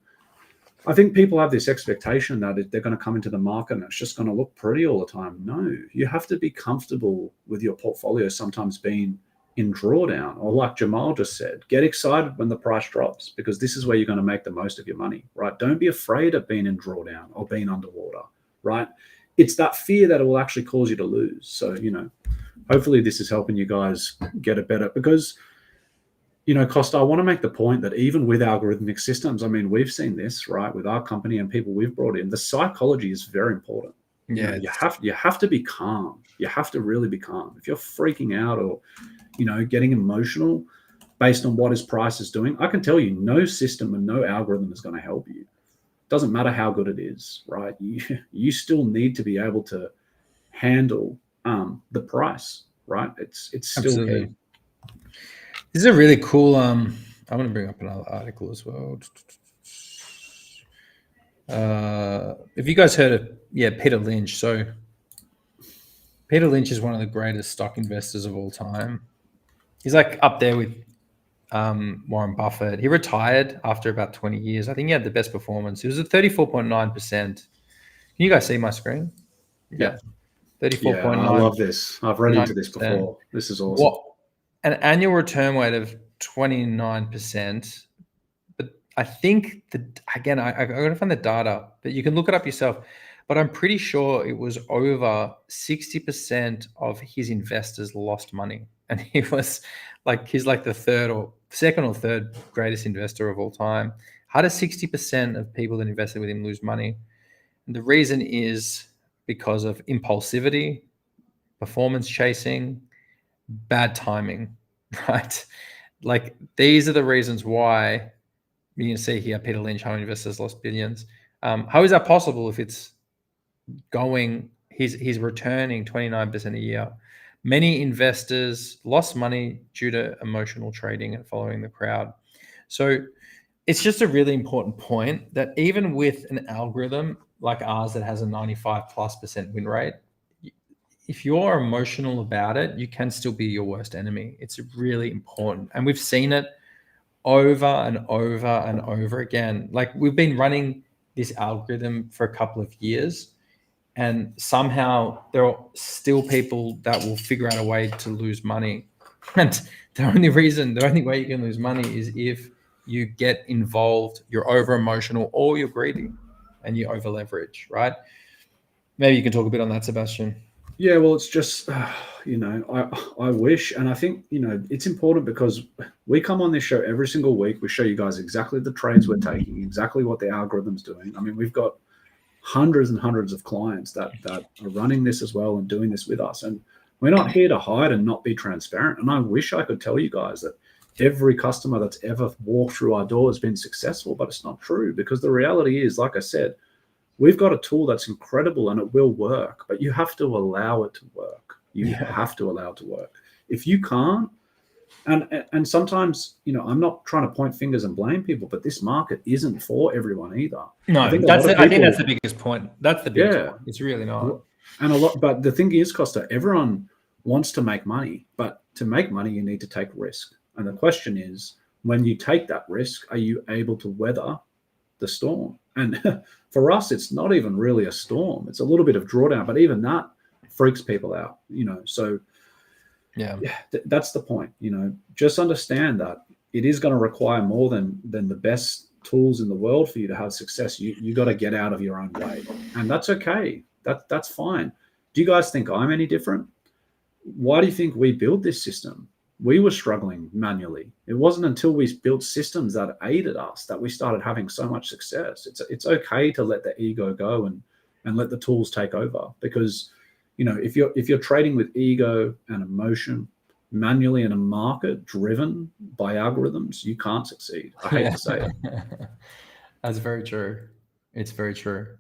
I think people have this expectation that they're going to come into the market and it's just going to look pretty all the time. No, you have to be comfortable with your portfolio sometimes being in drawdown, or like Jamal just said, get excited when the price drops, because this is where you're going to make the most of your money, right? Don't be afraid of being in drawdown or being underwater, right? It's that fear that it will actually cause you to lose. So, hopefully this is helping you guys get it better, because Kosta, I want to make the point that even with algorithmic systems, I mean, we've seen this, right, with our company and people we've brought in, the psychology is very important. Yeah, you have to be calm. You have to really be calm. If you're freaking out or, getting emotional based on what his price is doing, I can tell you no system and no algorithm is going to help you. Doesn't matter how good it is, right? You still need to be able to handle the price, right? It's still absolutely. key. This is a really cool. I want to bring up another article as well. Have you guys heard of Peter Lynch? So Peter Lynch is one of the greatest stock investors of all time. He's like up there with Warren Buffett. He retired after about 20 years. I think he had the best performance. It was at 34.9%. Can you guys see my screen? Yeah. 34.9%. Yeah, I love this. I've read into this before. This is awesome. An annual return rate of 29%. But I think again, I got to find the data, but you can look it up yourself. But I'm pretty sure it was over 60% of his investors lost money. And he's like the second or third greatest investor of all time. How does 60% of people that invested with him lose money? And the reason is because of impulsivity, performance chasing, bad timing, right? Like these are the reasons why you can see here Peter Lynch, how investors lost billions. How is that possible if it's he's returning 29% a year? Many investors lost money due to emotional trading and following the crowd. So it's just a really important point that even with an algorithm like ours that has a 95+% win rate, if you're emotional about it, you can still be your worst enemy. It's really important. And we've seen it over and over and over again. Like we've been running this algorithm for a couple of years, and somehow there are still people that will figure out a way to lose money. And the only way you can lose money is if you get involved, you're over emotional, or you're greedy and you over leverage, right? Maybe you can talk a bit on that, Sebastian. Yeah, well, it's just, I wish, and I think, it's important because we come on this show every single week. We show you guys exactly the trades we're taking, exactly what the algorithm's doing. I mean, we've got hundreds and hundreds of clients that are running this as well and doing this with us. And we're not here to hide and not be transparent. And I wish I could tell you guys that every customer that's ever walked through our door has been successful, but it's not true, because the reality is, like I said, we've got a tool that's incredible and it will work, but you have to allow it to work. You have to allow it to work. If you can't, and sometimes, I'm not trying to point fingers and blame people, but this market isn't for everyone either. No, I think that's the biggest point. That's the biggest point. It's really not. And but the thing is, Kosta, everyone wants to make money, but to make money, you need to take risk. And the question is, when you take that risk, are you able to weather the storm? And for us, it's not even really a storm. It's a little bit of drawdown, but even that freaks people out, so that's the point. Just understand that it is going to require more than the best tools in the world for you to have success. You got to get out of your own way, and that's okay. That's fine. Do you guys think I'm any different? Why do you think we built this system? We were struggling manually. It wasn't until we built systems that aided us that we started having so much success. It's okay to let the ego go and let the tools take over, because if you're trading with ego and emotion manually in a market driven by algorithms, you can't succeed. I hate to say it. That's very true. It's very true.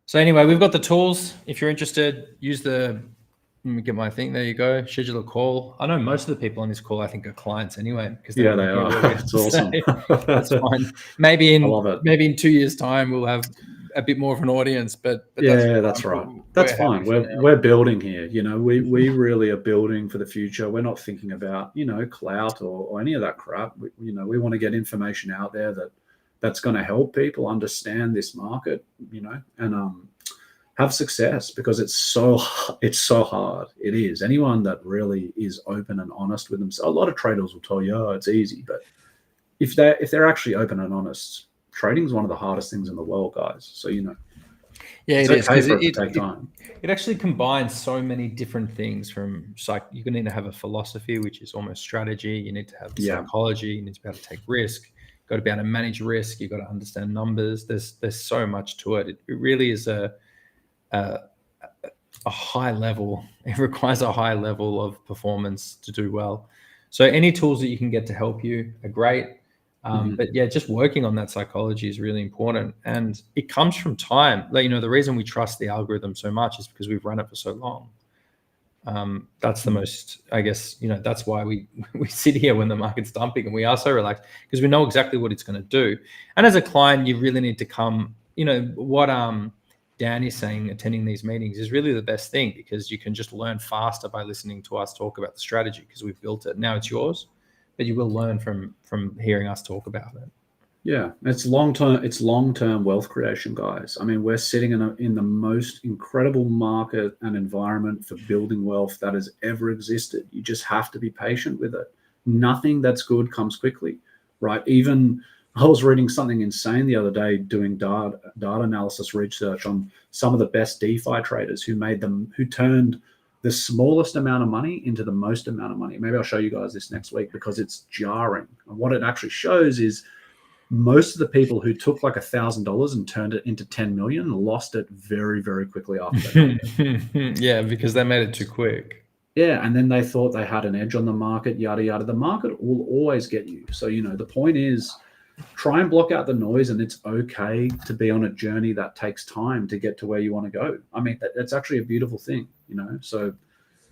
So anyway, we've got the tools. If you're interested, use let me get my thing. There you go. Schedule a call. I know most of the people on this call, I think, are clients anyway. Because they are. It's awesome. That's fine. Maybe in 2 years' time, we'll have a bit more of an audience. But that's right. That's fine. We're building here. We really are building for the future. We're not thinking about clout or any of that crap. We want to get information out there that that's going to help people understand this market, and have success, because it's so hard. It is. Anyone that really is open and honest with themselves. A lot of traders will tell you, oh, it's easy, but if they're actually open and honest, trading is one of the hardest things in the world, guys. So Yeah, it's it is, okay because for it to take time. it actually combines so many different things. From you're going to need to have a philosophy, which is almost strategy. You need to have psychology. You need to be able to take risk. You've got to be able to manage risk. You've got to understand numbers. There's so much to it. It really is a high level. It requires a high level of performance to do well. So any tools that you can get to help you are great. But yeah, just working on that psychology is really important, and it comes from time. Like, the reason we trust the algorithm so much is because we've run it for so long. That's the most, I guess, that's why we sit here when the market's dumping and we are so relaxed, because we know exactly what it's going to do. And as a client, you really need to come, what Dan is saying, attending these meetings is really the best thing, because you can just learn faster by listening to us talk about the strategy, because we've built it. Now it's yours. But you will learn from hearing us talk about it. Yeah, it's long-term wealth creation, guys. I mean, we're sitting in the most incredible market and environment for building wealth that has ever existed. You just have to be patient with it. Nothing that's good comes quickly, right? Even I was reading something insane the other day, doing data analysis research on some of the best DeFi traders who turned the smallest amount of money into the most amount of money. Maybe I'll show you guys this next week, because it's jarring. And what it actually shows is most of the people who took like $1,000 and turned it into 10 million lost it very, very quickly after that. Yeah, because they made it too quick. Yeah, and then they thought they had an edge on the market, yada, yada. The market will always get you. So, the point is, try and block out the noise, and it's okay to be on a journey that takes time to get to where you want to go. I mean, that's actually a beautiful thing, so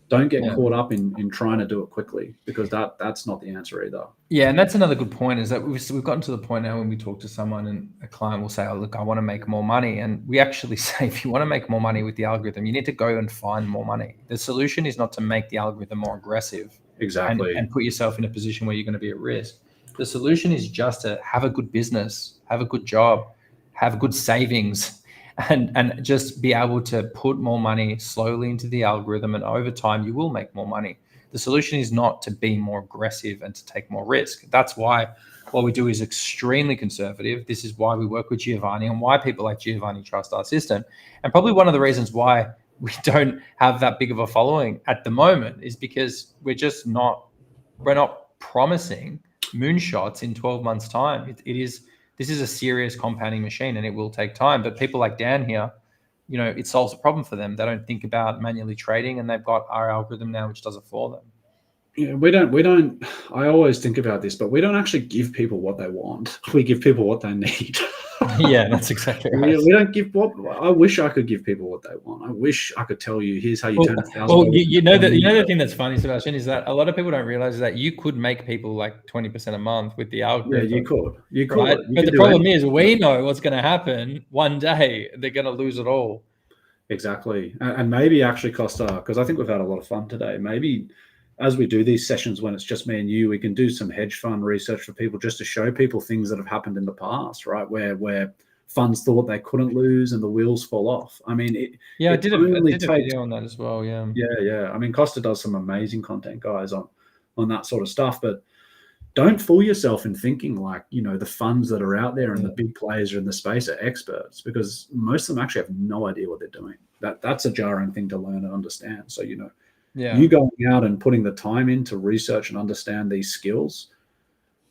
don't get caught up in trying to do it quickly, because that's not the answer either. Yeah, and that's another good point, is that we've gotten to the point now when we talk to someone and a client will say, oh, look, I want to make more money. And we actually say, if you want to make more money with the algorithm, you need to go and find more money. The solution is not to make the algorithm more aggressive. Exactly. And put yourself in a position where you're going to be at risk. The solution is just to have a good business, have a good job, have good savings, and just be able to put more money slowly into the algorithm. And over time, you will make more money. The solution is not to be more aggressive and to take more risk. That's why what we do is extremely conservative. This is why we work with Giovanni, and why people like Giovanni trust our system. And probably one of the reasons why we don't have that big of a following at the moment is because we're not promising moonshots in 12 months time. This is a serious compounding machine, and it will take time. But people like Dan here, it solves a problem for them. They don't think about manually trading, and they've got our algorithm now, which does it for them. Yeah, we don't. I always think about this, but we don't actually give people what they want. We give people what they need. Yeah, that's exactly right. We don't give what. I wish I could give people what they want. I wish I could tell you, here's how you turn $1,000. Well, the thing that's funny, Sebastian, is that a lot of people don't realize that you could make people like 20% a month with the algorithm. Yeah, you could. Right? But the problem is, we know what's going to happen. One day they're going to lose it all. Exactly, and maybe actually, Kosta, because I think we've had a lot of fun today. Maybe as we do these sessions when it's just me and you, we can do some hedge fund research for people, just to show people things that have happened in the past, right? Where funds thought they couldn't lose and the wheels fall off. I mean, I did a video on that as well. Yeah. I mean, Kosta does some amazing content, guys, on that sort of stuff. But don't fool yourself in thinking like, the funds that are out there and the big players in the space are experts, because most of them actually have no idea what they're doing. That's a jarring thing to learn and understand. So, you going out and putting the time in to research and understand these skills,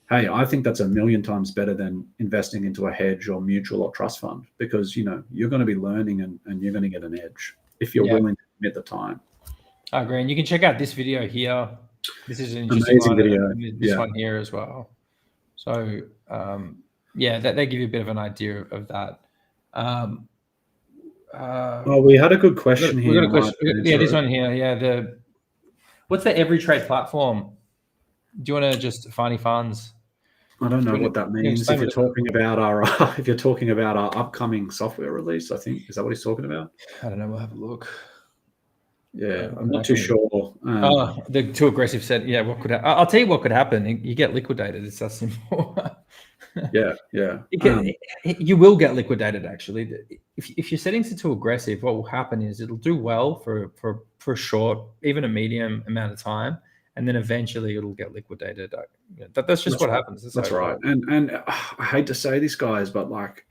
hey, I think that's 1,000,000 times better than investing into a hedge or mutual or trust fund, because, you're going to be learning and you're going to get an edge if you're willing to commit the time. I agree. And you can check out this video here. This is an amazing video. This one here as well. So, they give you a bit of an idea of that. We had a good question here. We got a question. Yeah, this one here. Yeah, what's the every trade platform? Do you want to just funny funds? I don't know what that means. If you're talking about our upcoming software release, I think, is that what he's talking about? I don't know. We'll have a look. Yeah, I'm not too sure. The too aggressive set. Yeah, what could I'll tell you what could happen. You get liquidated. It's that simple. Yeah. You will get liquidated. Actually, if your settings are too aggressive, what will happen is it'll do well for a short, even a medium amount of time, and then eventually it'll get liquidated. That's just what happens. That's right. And I hate to say this, guys, but like,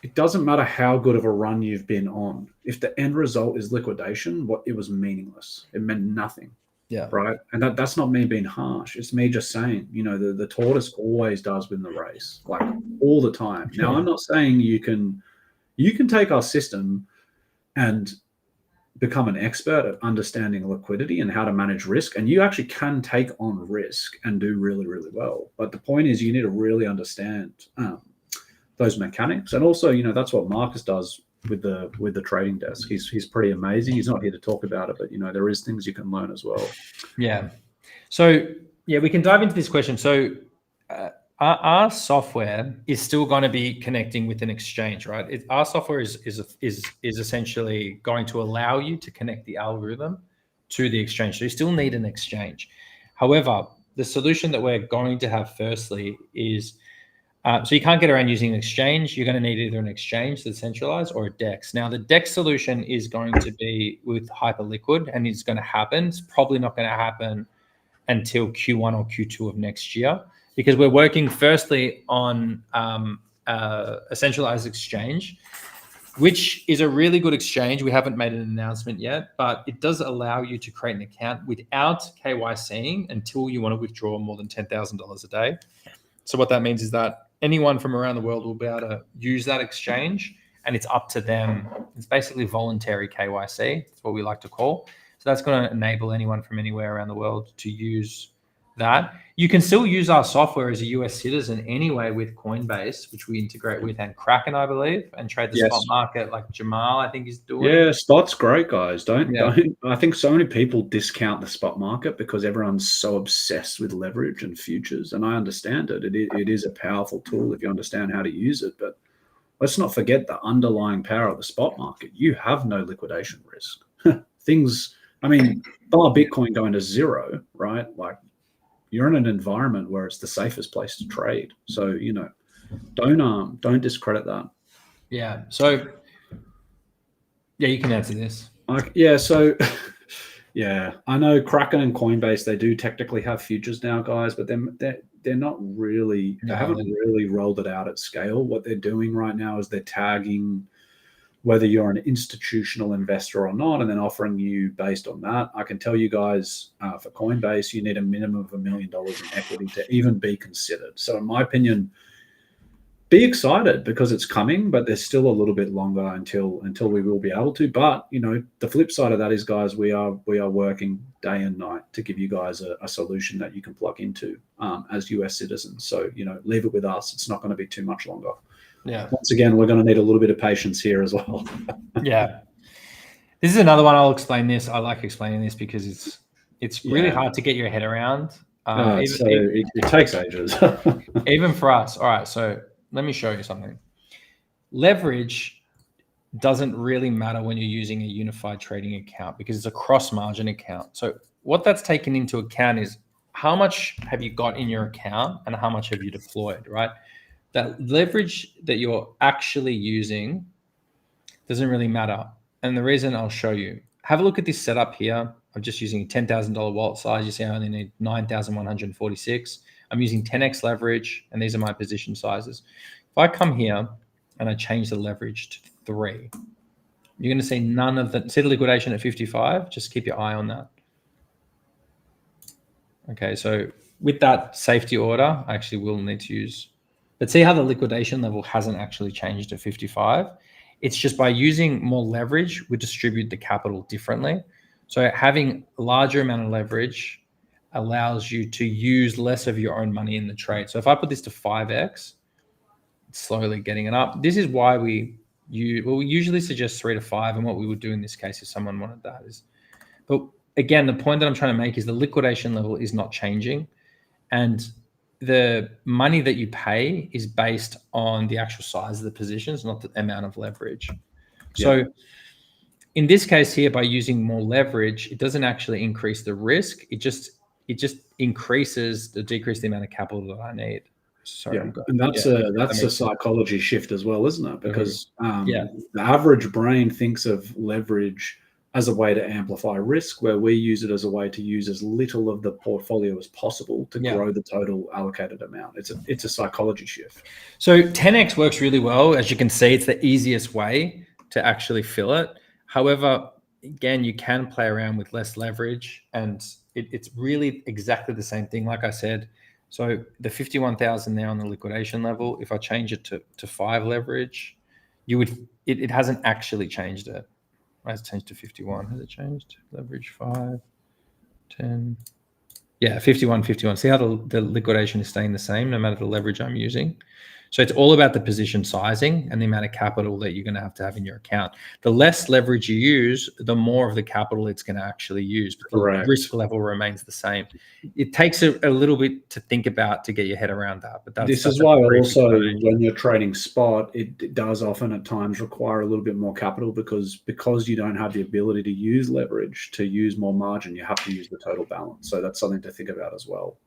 it doesn't matter how good of a run you've been on. If the end result is liquidation, it was meaningless. It meant nothing. Yeah. Right. And that's not me being harsh. It's me just saying, the tortoise always does win the race, like all the time. Now, I'm not saying you can take our system and become an expert at understanding liquidity and how to manage risk. And you actually can take on risk and do really, really well. But the point is, you need to really understand those mechanics. And also, that's what Marcus does with the trading desk. He's pretty amazing. He's not here to talk about it, but there is things you can learn as well. Yeah. So we can dive into this question. So our software is still going to be connecting with an exchange, right? Our software is essentially going to allow you to connect the algorithm to the exchange. So you still need an exchange. However, the solution that we're going to have firstly is so you can't get around using an exchange. You're going to need either an exchange that's centralized or a DEX. Now, the DEX solution is going to be with Hyperliquid, and it's going to happen. It's probably not going to happen until Q1 or Q2 of next year, because we're working firstly on a centralized exchange, which is a really good exchange. We haven't made an announcement yet, but it does allow you to create an account without KYCing until you want to withdraw more than $10,000 a day. So what that means is that anyone from around the world will be able to use that exchange, and it's up to them. It's basically voluntary KYC. That's what we like to call. So that's going to enable anyone from anywhere around the world to use that. You can still use our software as a US citizen anyway with Coinbase, which we integrate with, and Kraken, I believe, and trade the spot market like Jamal, I think, is doing. Yeah, spot's great, guys. Don't. I think so many people discount the spot market because everyone's so obsessed with leverage and futures, and I understand it. It is a powerful tool if you understand how to use it, but let's not forget the underlying power of the spot market. You have no liquidation risk. Bar Bitcoin going to zero, right? Like, you're in an environment where it's the safest place to trade. So, don't discredit that. Yeah. So, you can answer this. So, I know Kraken and Coinbase, they do technically have futures now, guys, but they're not really, they haven't really rolled it out at scale. What they're doing right now is they're tagging whether you're an institutional investor or not, and then offering you based on that. I can tell you guys, for Coinbase, you need a minimum of $1 million in equity to even be considered. So in my opinion, be excited because it's coming, but there's still a little bit longer until we will be able to. But, the flip side of that is, guys, we are working day and night to give you guys a solution that you can plug into as US citizens. So, leave it with us. It's not going to be too much longer. Yeah. Once again, we're going to need a little bit of patience here as well. Yeah. This is another one. I'll explain this. I like explaining this because it's really hard to get your head around. It takes ages. Even for us. All right. So let me show you something. Leverage doesn't really matter when you're using a unified trading account because it's a cross-margin account. So what that's taken into account is how much have you got in your account and how much have you deployed, right? That leverage that you're actually using doesn't really matter. And the reason I'll show you, have a look at this setup here. I'm just using a $10,000 wallet size. You see, I only need 9,146. I'm using 10x leverage, and these are my position sizes. If I come here and I change the leverage to 3, you're going to see none of the, see the liquidation at 55. Just keep your eye on that. Okay, so with that safety order, I actually will need to use, but see how the liquidation level hasn't actually changed to 55. It's just by using more leverage, we distribute the capital differently. So having a larger amount of leverage allows you to use less of your own money in the trade. So if I put this to 5x, it's slowly getting it up. This is why we usually suggest 3 to 5. And what we would do in this case if someone wanted that is, but again, the point that I'm trying to make is the liquidation level is not changing. And the money that you pay is based on the actual size of the positions, not the amount of leverage. Yeah. So in this case here, by using more leverage, it doesn't actually increase the risk. It just increases the decrease the amount of capital that I need. Sorry, Yeah, and that's a psychology shift as well, isn't it? Because the average brain thinks of leverage as a way to amplify risk, where we use it as a way to use as little of the portfolio as possible to grow the total allocated amount. It's a psychology shift. So 10x works really well. As you can see, it's the easiest way to actually fill it. However, again, you can play around with less leverage, and it's really exactly the same thing. Like I said, so the 51,000 there on the liquidation level, if I change it to 5 leverage, it hasn't actually changed it. It's changed to 51. Has it changed? Leverage 5, 10. Yeah, 51, 51. See how the liquidation is staying the same no matter the leverage I'm using? So it's all about the position sizing and the amount of capital that you're going to have in your account. The less leverage you use, the more of the capital it's going to actually use. But the risk level remains the same. It takes a little bit to think about to get your head around that. But this is why also when you're trading spot, it does often at times require a little bit more capital because you don't have the ability to use leverage, to use more margin, you have to use the total balance. So that's something to think about as well.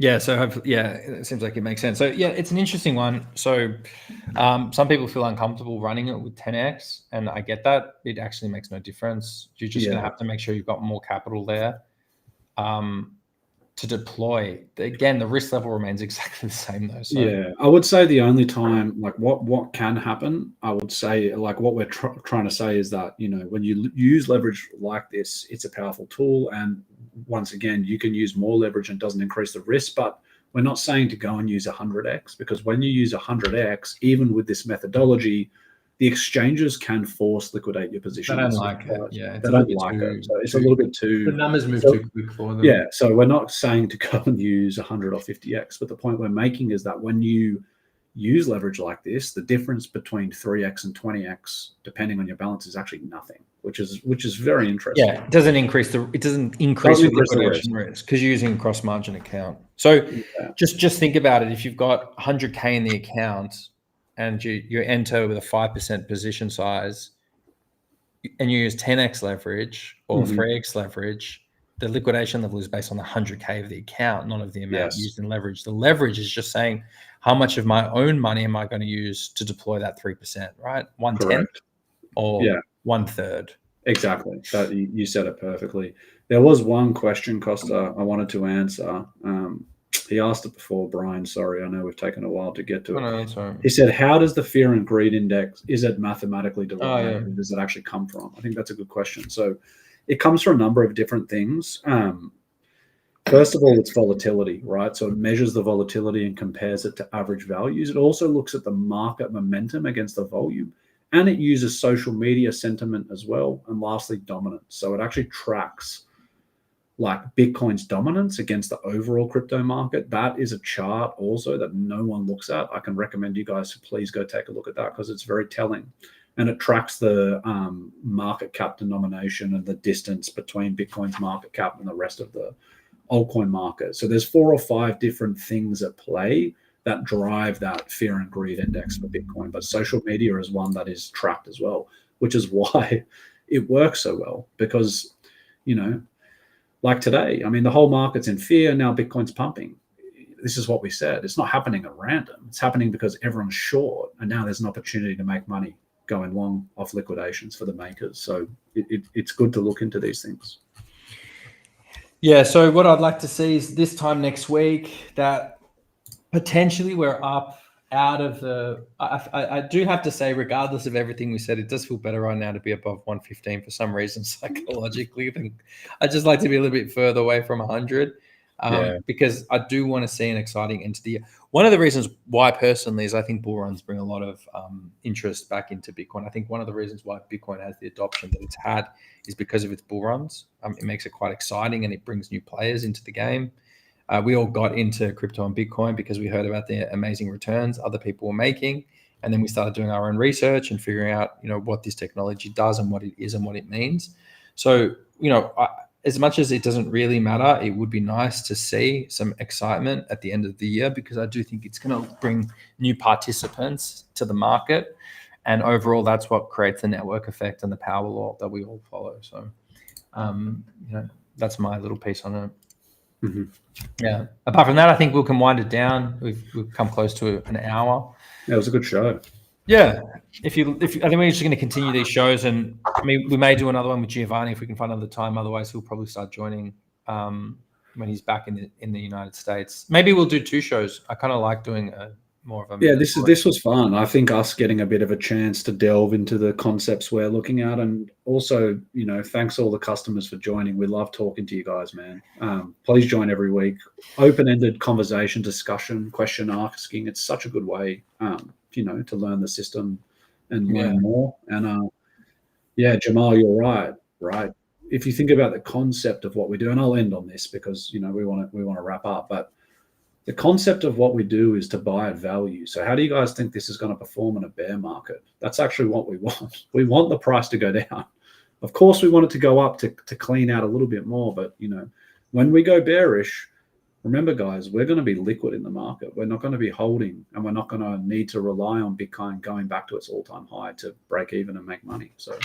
Yeah, so it seems like it makes sense. So yeah, it's an interesting one. So some people feel uncomfortable running it with 10x, and I get that. It actually makes no difference. You're just going to have to make sure you've got more capital there to deploy. Again, the risk level remains exactly the same though. So. Yeah, I would say the only time, like what can happen, I would say, like what we're trying to say is that, when you use leverage like this, it's a powerful tool. And once again, you can use more leverage and doesn't increase the risk, but we're not saying to go and use 100x, because when you use 100x, even with this methodology, the exchanges can force liquidate your position. They don't like it. Yeah, they don't like it. So it's a little bit too. The numbers move too quick for them. Yeah. So we're not saying to go and use 100 or 50x, but the point we're making is that when you use leverage like this, the difference between 3x and 20x, depending on your balance, is actually nothing, which is very interesting. Yeah, it doesn't increase the liquidation risk because you're using a cross margin account. So just think about it. If you've got 100K in the account and you enter with a 5% position size and you use 10x leverage or 3x leverage, the liquidation level is based on the 100K of the account, not of the amount used in leverage. The leverage is just saying how much of my own money am I going to use to deploy that 3%, right? 1/10 or 1/3. Exactly. That you said it perfectly. There was one question, Kosta, I wanted to answer. He asked it before, Brian. Sorry, I know we've taken a while to get to it. No, sorry. He said, how does the fear and greed index, is it mathematically derived? Where does it actually come from? I think that's a good question. So it comes from a number of different things. First of all, it's volatility, right? So it measures the volatility and compares it to average values. It also looks at the market momentum against the volume, and it uses social media sentiment as well. And lastly, dominance. So it actually tracks like Bitcoin's dominance against the overall crypto market. That is a chart also that no one looks at. I can recommend you guys to please go take a look at that because it's very telling. And it tracks the market cap denomination and the distance between Bitcoin's market cap and the rest of the altcoin market. So there's 4 or 5 different things at play that drive that fear and greed index for Bitcoin. But social media is one that is tracked as well, which is why it works so well. Because, like today, I mean, the whole market's in fear. Now Bitcoin's pumping. This is what we said. It's not happening at random. It's happening because everyone's short. And now there's an opportunity to make money going long off liquidations for the makers. So it's good to look into these things. Yeah. So what I'd like to see is this time next week that potentially we're up out of the, I do have to say, regardless of everything we said, it does feel better right now to be above 115 for some reason psychologically. I'd just like to be a little bit further away from 100 because I do want to see an exciting end to the year. One of the reasons why personally is I think bull runs bring a lot of interest back into Bitcoin. I think one of the reasons why Bitcoin has the adoption that it's had is because of its bull runs. It makes it quite exciting and it brings new players into the game. We all got into crypto and Bitcoin because we heard about the amazing returns other people were making. And then we started doing our own research and figuring out, what this technology does and what it is and what it means. So, as much as it doesn't really matter, it would be nice to see some excitement at the end of the year because I do think it's going to bring new participants to the market. And overall, that's what creates the network effect and the power law that we all follow. So, that's my little piece on it. Yeah. Apart from that, I think we can wind it down. We've come close to an hour. Yeah, it was a good show. Yeah. I think we're just going to continue these shows, and I mean, we may do another one with Giovanni if we can find another time. Otherwise, he'll probably start joining when he's back in the United States. Maybe we'll do 2 shows. I kind of like doing more of a this was fun. I think us getting a bit of a chance to delve into the concepts we're looking at, and also, thanks all the customers for joining. We love talking to you guys, man. Please join every week. Open-ended conversation, discussion, question asking. It's such a good way, to learn the system and learn more. And Jamal, you're right. Right. If you think about the concept of what we do, and I'll end on this because we want to wrap up, but the concept of what we do is to buy at value. So how do you guys think this is going to perform in a bear market? That's actually what we want. We want the price to go down. Of course, we want it to go up to clean out a little bit more. But, when we go bearish, remember, guys, we're going to be liquid in the market. We're not going to be holding, and we're not going to need to rely on Bitcoin going back to its all-time high to break even and make money. So,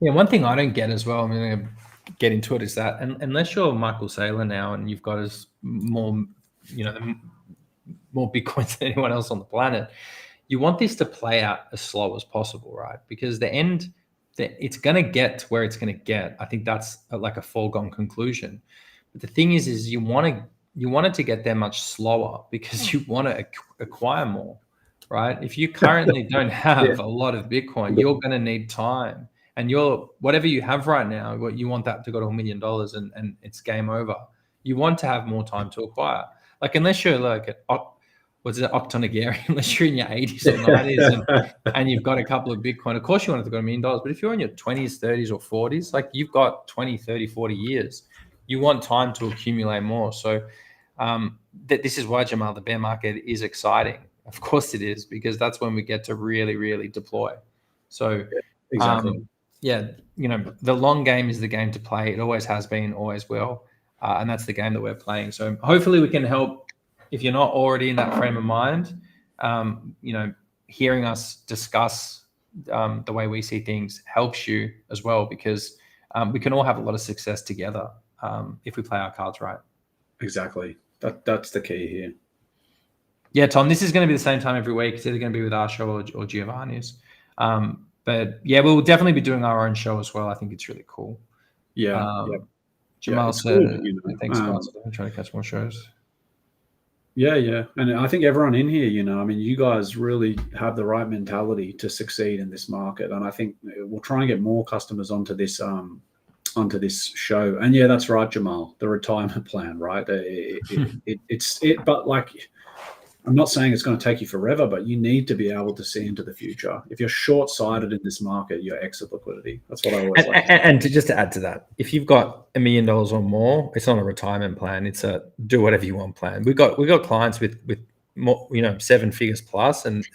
yeah, one thing I don't get as well, I'm going to get into it, is that unless you're Michael Saylor now and you've got as more Bitcoins than anyone else on the planet, you want this to play out as slow as possible, right? Because it's going to get to where it's going to get. I think that's like a foregone conclusion. But the thing is you want it to get there much slower because you want to acquire more, right? If you currently don't have a lot of Bitcoin, you're going to need time. And whatever you have right now, what you want that to go to $1 million and it's game over. You want to have more time to acquire. Like, unless you're like octogenarian, unless you're in your 80s or 90s and you've got a couple of Bitcoin, of course you want it to go to $1 million. But if you're in your 20s, 30s, or 40s, like, you've got 20, 30, 40 years, you want time to accumulate more. So this is why, Jamal, the bear market is exciting. Of course it is, because that's when we get to really, really deploy. So exactly. The long game is the game to play. It always has been, always will. And that's the game that we're playing. So hopefully we can help. If you're not already in that frame of mind, hearing us discuss the way we see things helps you as well, because we can all have a lot of success together if we play our cards right. Exactly. That's the key here. Yeah, Tom, this is going to be the same time every week. It's either going to be with our show or Giovanni's. But yeah, we'll definitely be doing our own show as well. I think it's really cool. Yeah. Jamal said, thanks, guys. I'm trying to catch more shows. Yeah. And I think everyone in here, you guys really have the right mentality to succeed in this market. And I think we'll try and get more customers onto this show. And yeah, that's right, Jamal, the retirement plan, right? But like, I'm not saying it's going to take you forever, but you need to be able to see into the future. If you're short-sighted in this market, you're exit liquidity. That's what I always like. And just to add to that, if you've got $1 million or more, it's not a retirement plan. It's a do whatever you want plan. We've got clients with more, 7 figures plus, and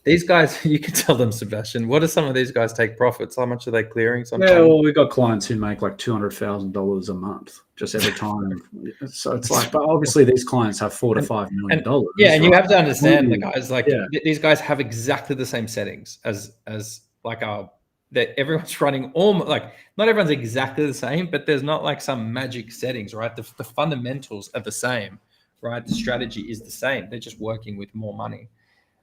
these guys, you can tell them, Sebastian, what do some of these guys take profits? How much are they clearing sometimes? Yeah, well, we've got clients who make like $200,000 a month just every time. So it's like, but obviously these clients have $4 to $5 million. And you have to understand the guys, like, these guys have exactly the same settings as like that everyone's running not everyone's exactly the same, but there's not like some magic settings, right? The fundamentals are the same, right? The strategy is the same. They're just working with more money.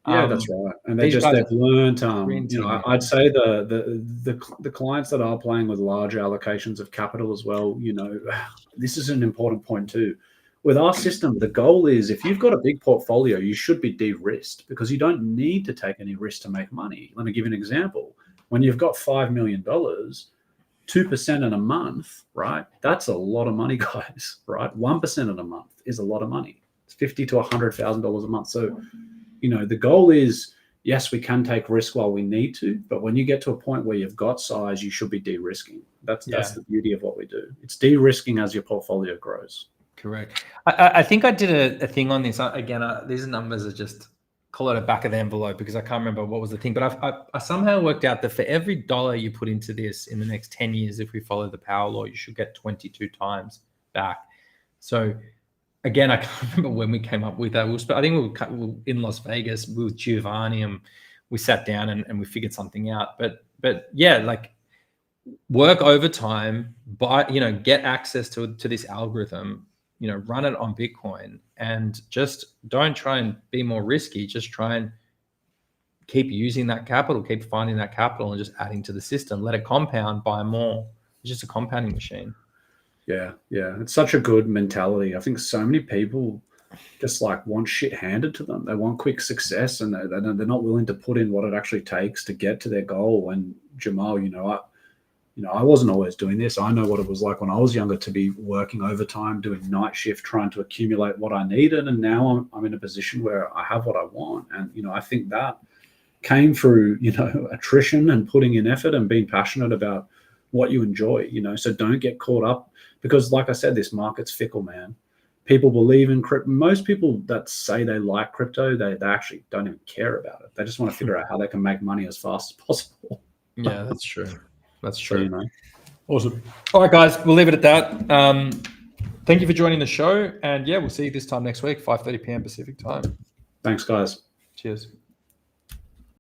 Yeah, that's right. And they've learned, I'd say the clients that are playing with larger allocations of capital as well, this is an important point too. With our system, the goal is, if you've got a big portfolio, you should be de-risked, because you don't need to take any risk to make money. Let me give you an example. When you've got $5 million, 2% in a month, right? That's a lot of money, guys, right? 1% in a month is a lot of money. It's $50,000 to $100,000 a month. So, the goal is, yes, we can take risk while we need to, but when you get to a point where you've got size, you should be de-risking. That's the beauty of what we do. It's de-risking as your portfolio grows. Correct. I think I did a thing on this. Again, these numbers are just, call it a back of the envelope, because I can't remember what was the thing, but I somehow worked out that for every dollar you put into this in the next 10 years, if we follow the power law, you should get 22 times back. So again, I can't remember when we came up with that. I think we were in Las Vegas with Giovanni, and we sat down and we figured something out. But yeah, like, work overtime, get access to this algorithm, run it on Bitcoin and just don't try and be more risky. Just try and keep using that capital, keep finding that capital and just adding to the system. Let it compound, buy more. It's just a compounding machine. Yeah. It's such a good mentality. I think so many people just like want shit handed to them. They want quick success, and they're not willing to put in what it actually takes to get to their goal. And Jamal, I wasn't always doing this. I know what it was like when I was younger to be working overtime, doing night shift, trying to accumulate what I needed. And now I'm in a position where I have what I want. And, I think that came through, attrition and putting in effort and being passionate about what you enjoy, so don't get caught up because like I said, this market's fickle, man. People believe in crypto. Most people that say they like crypto, they actually don't even care about it. They just want to figure out how they can make money as fast as possible. Yeah, that's true. That's true. So, Awesome. All right, guys, we'll leave it at that. Thank you for joining the show. And yeah, we'll see you this time next week, 5:30 p.m. Pacific time. Thanks, guys. Cheers.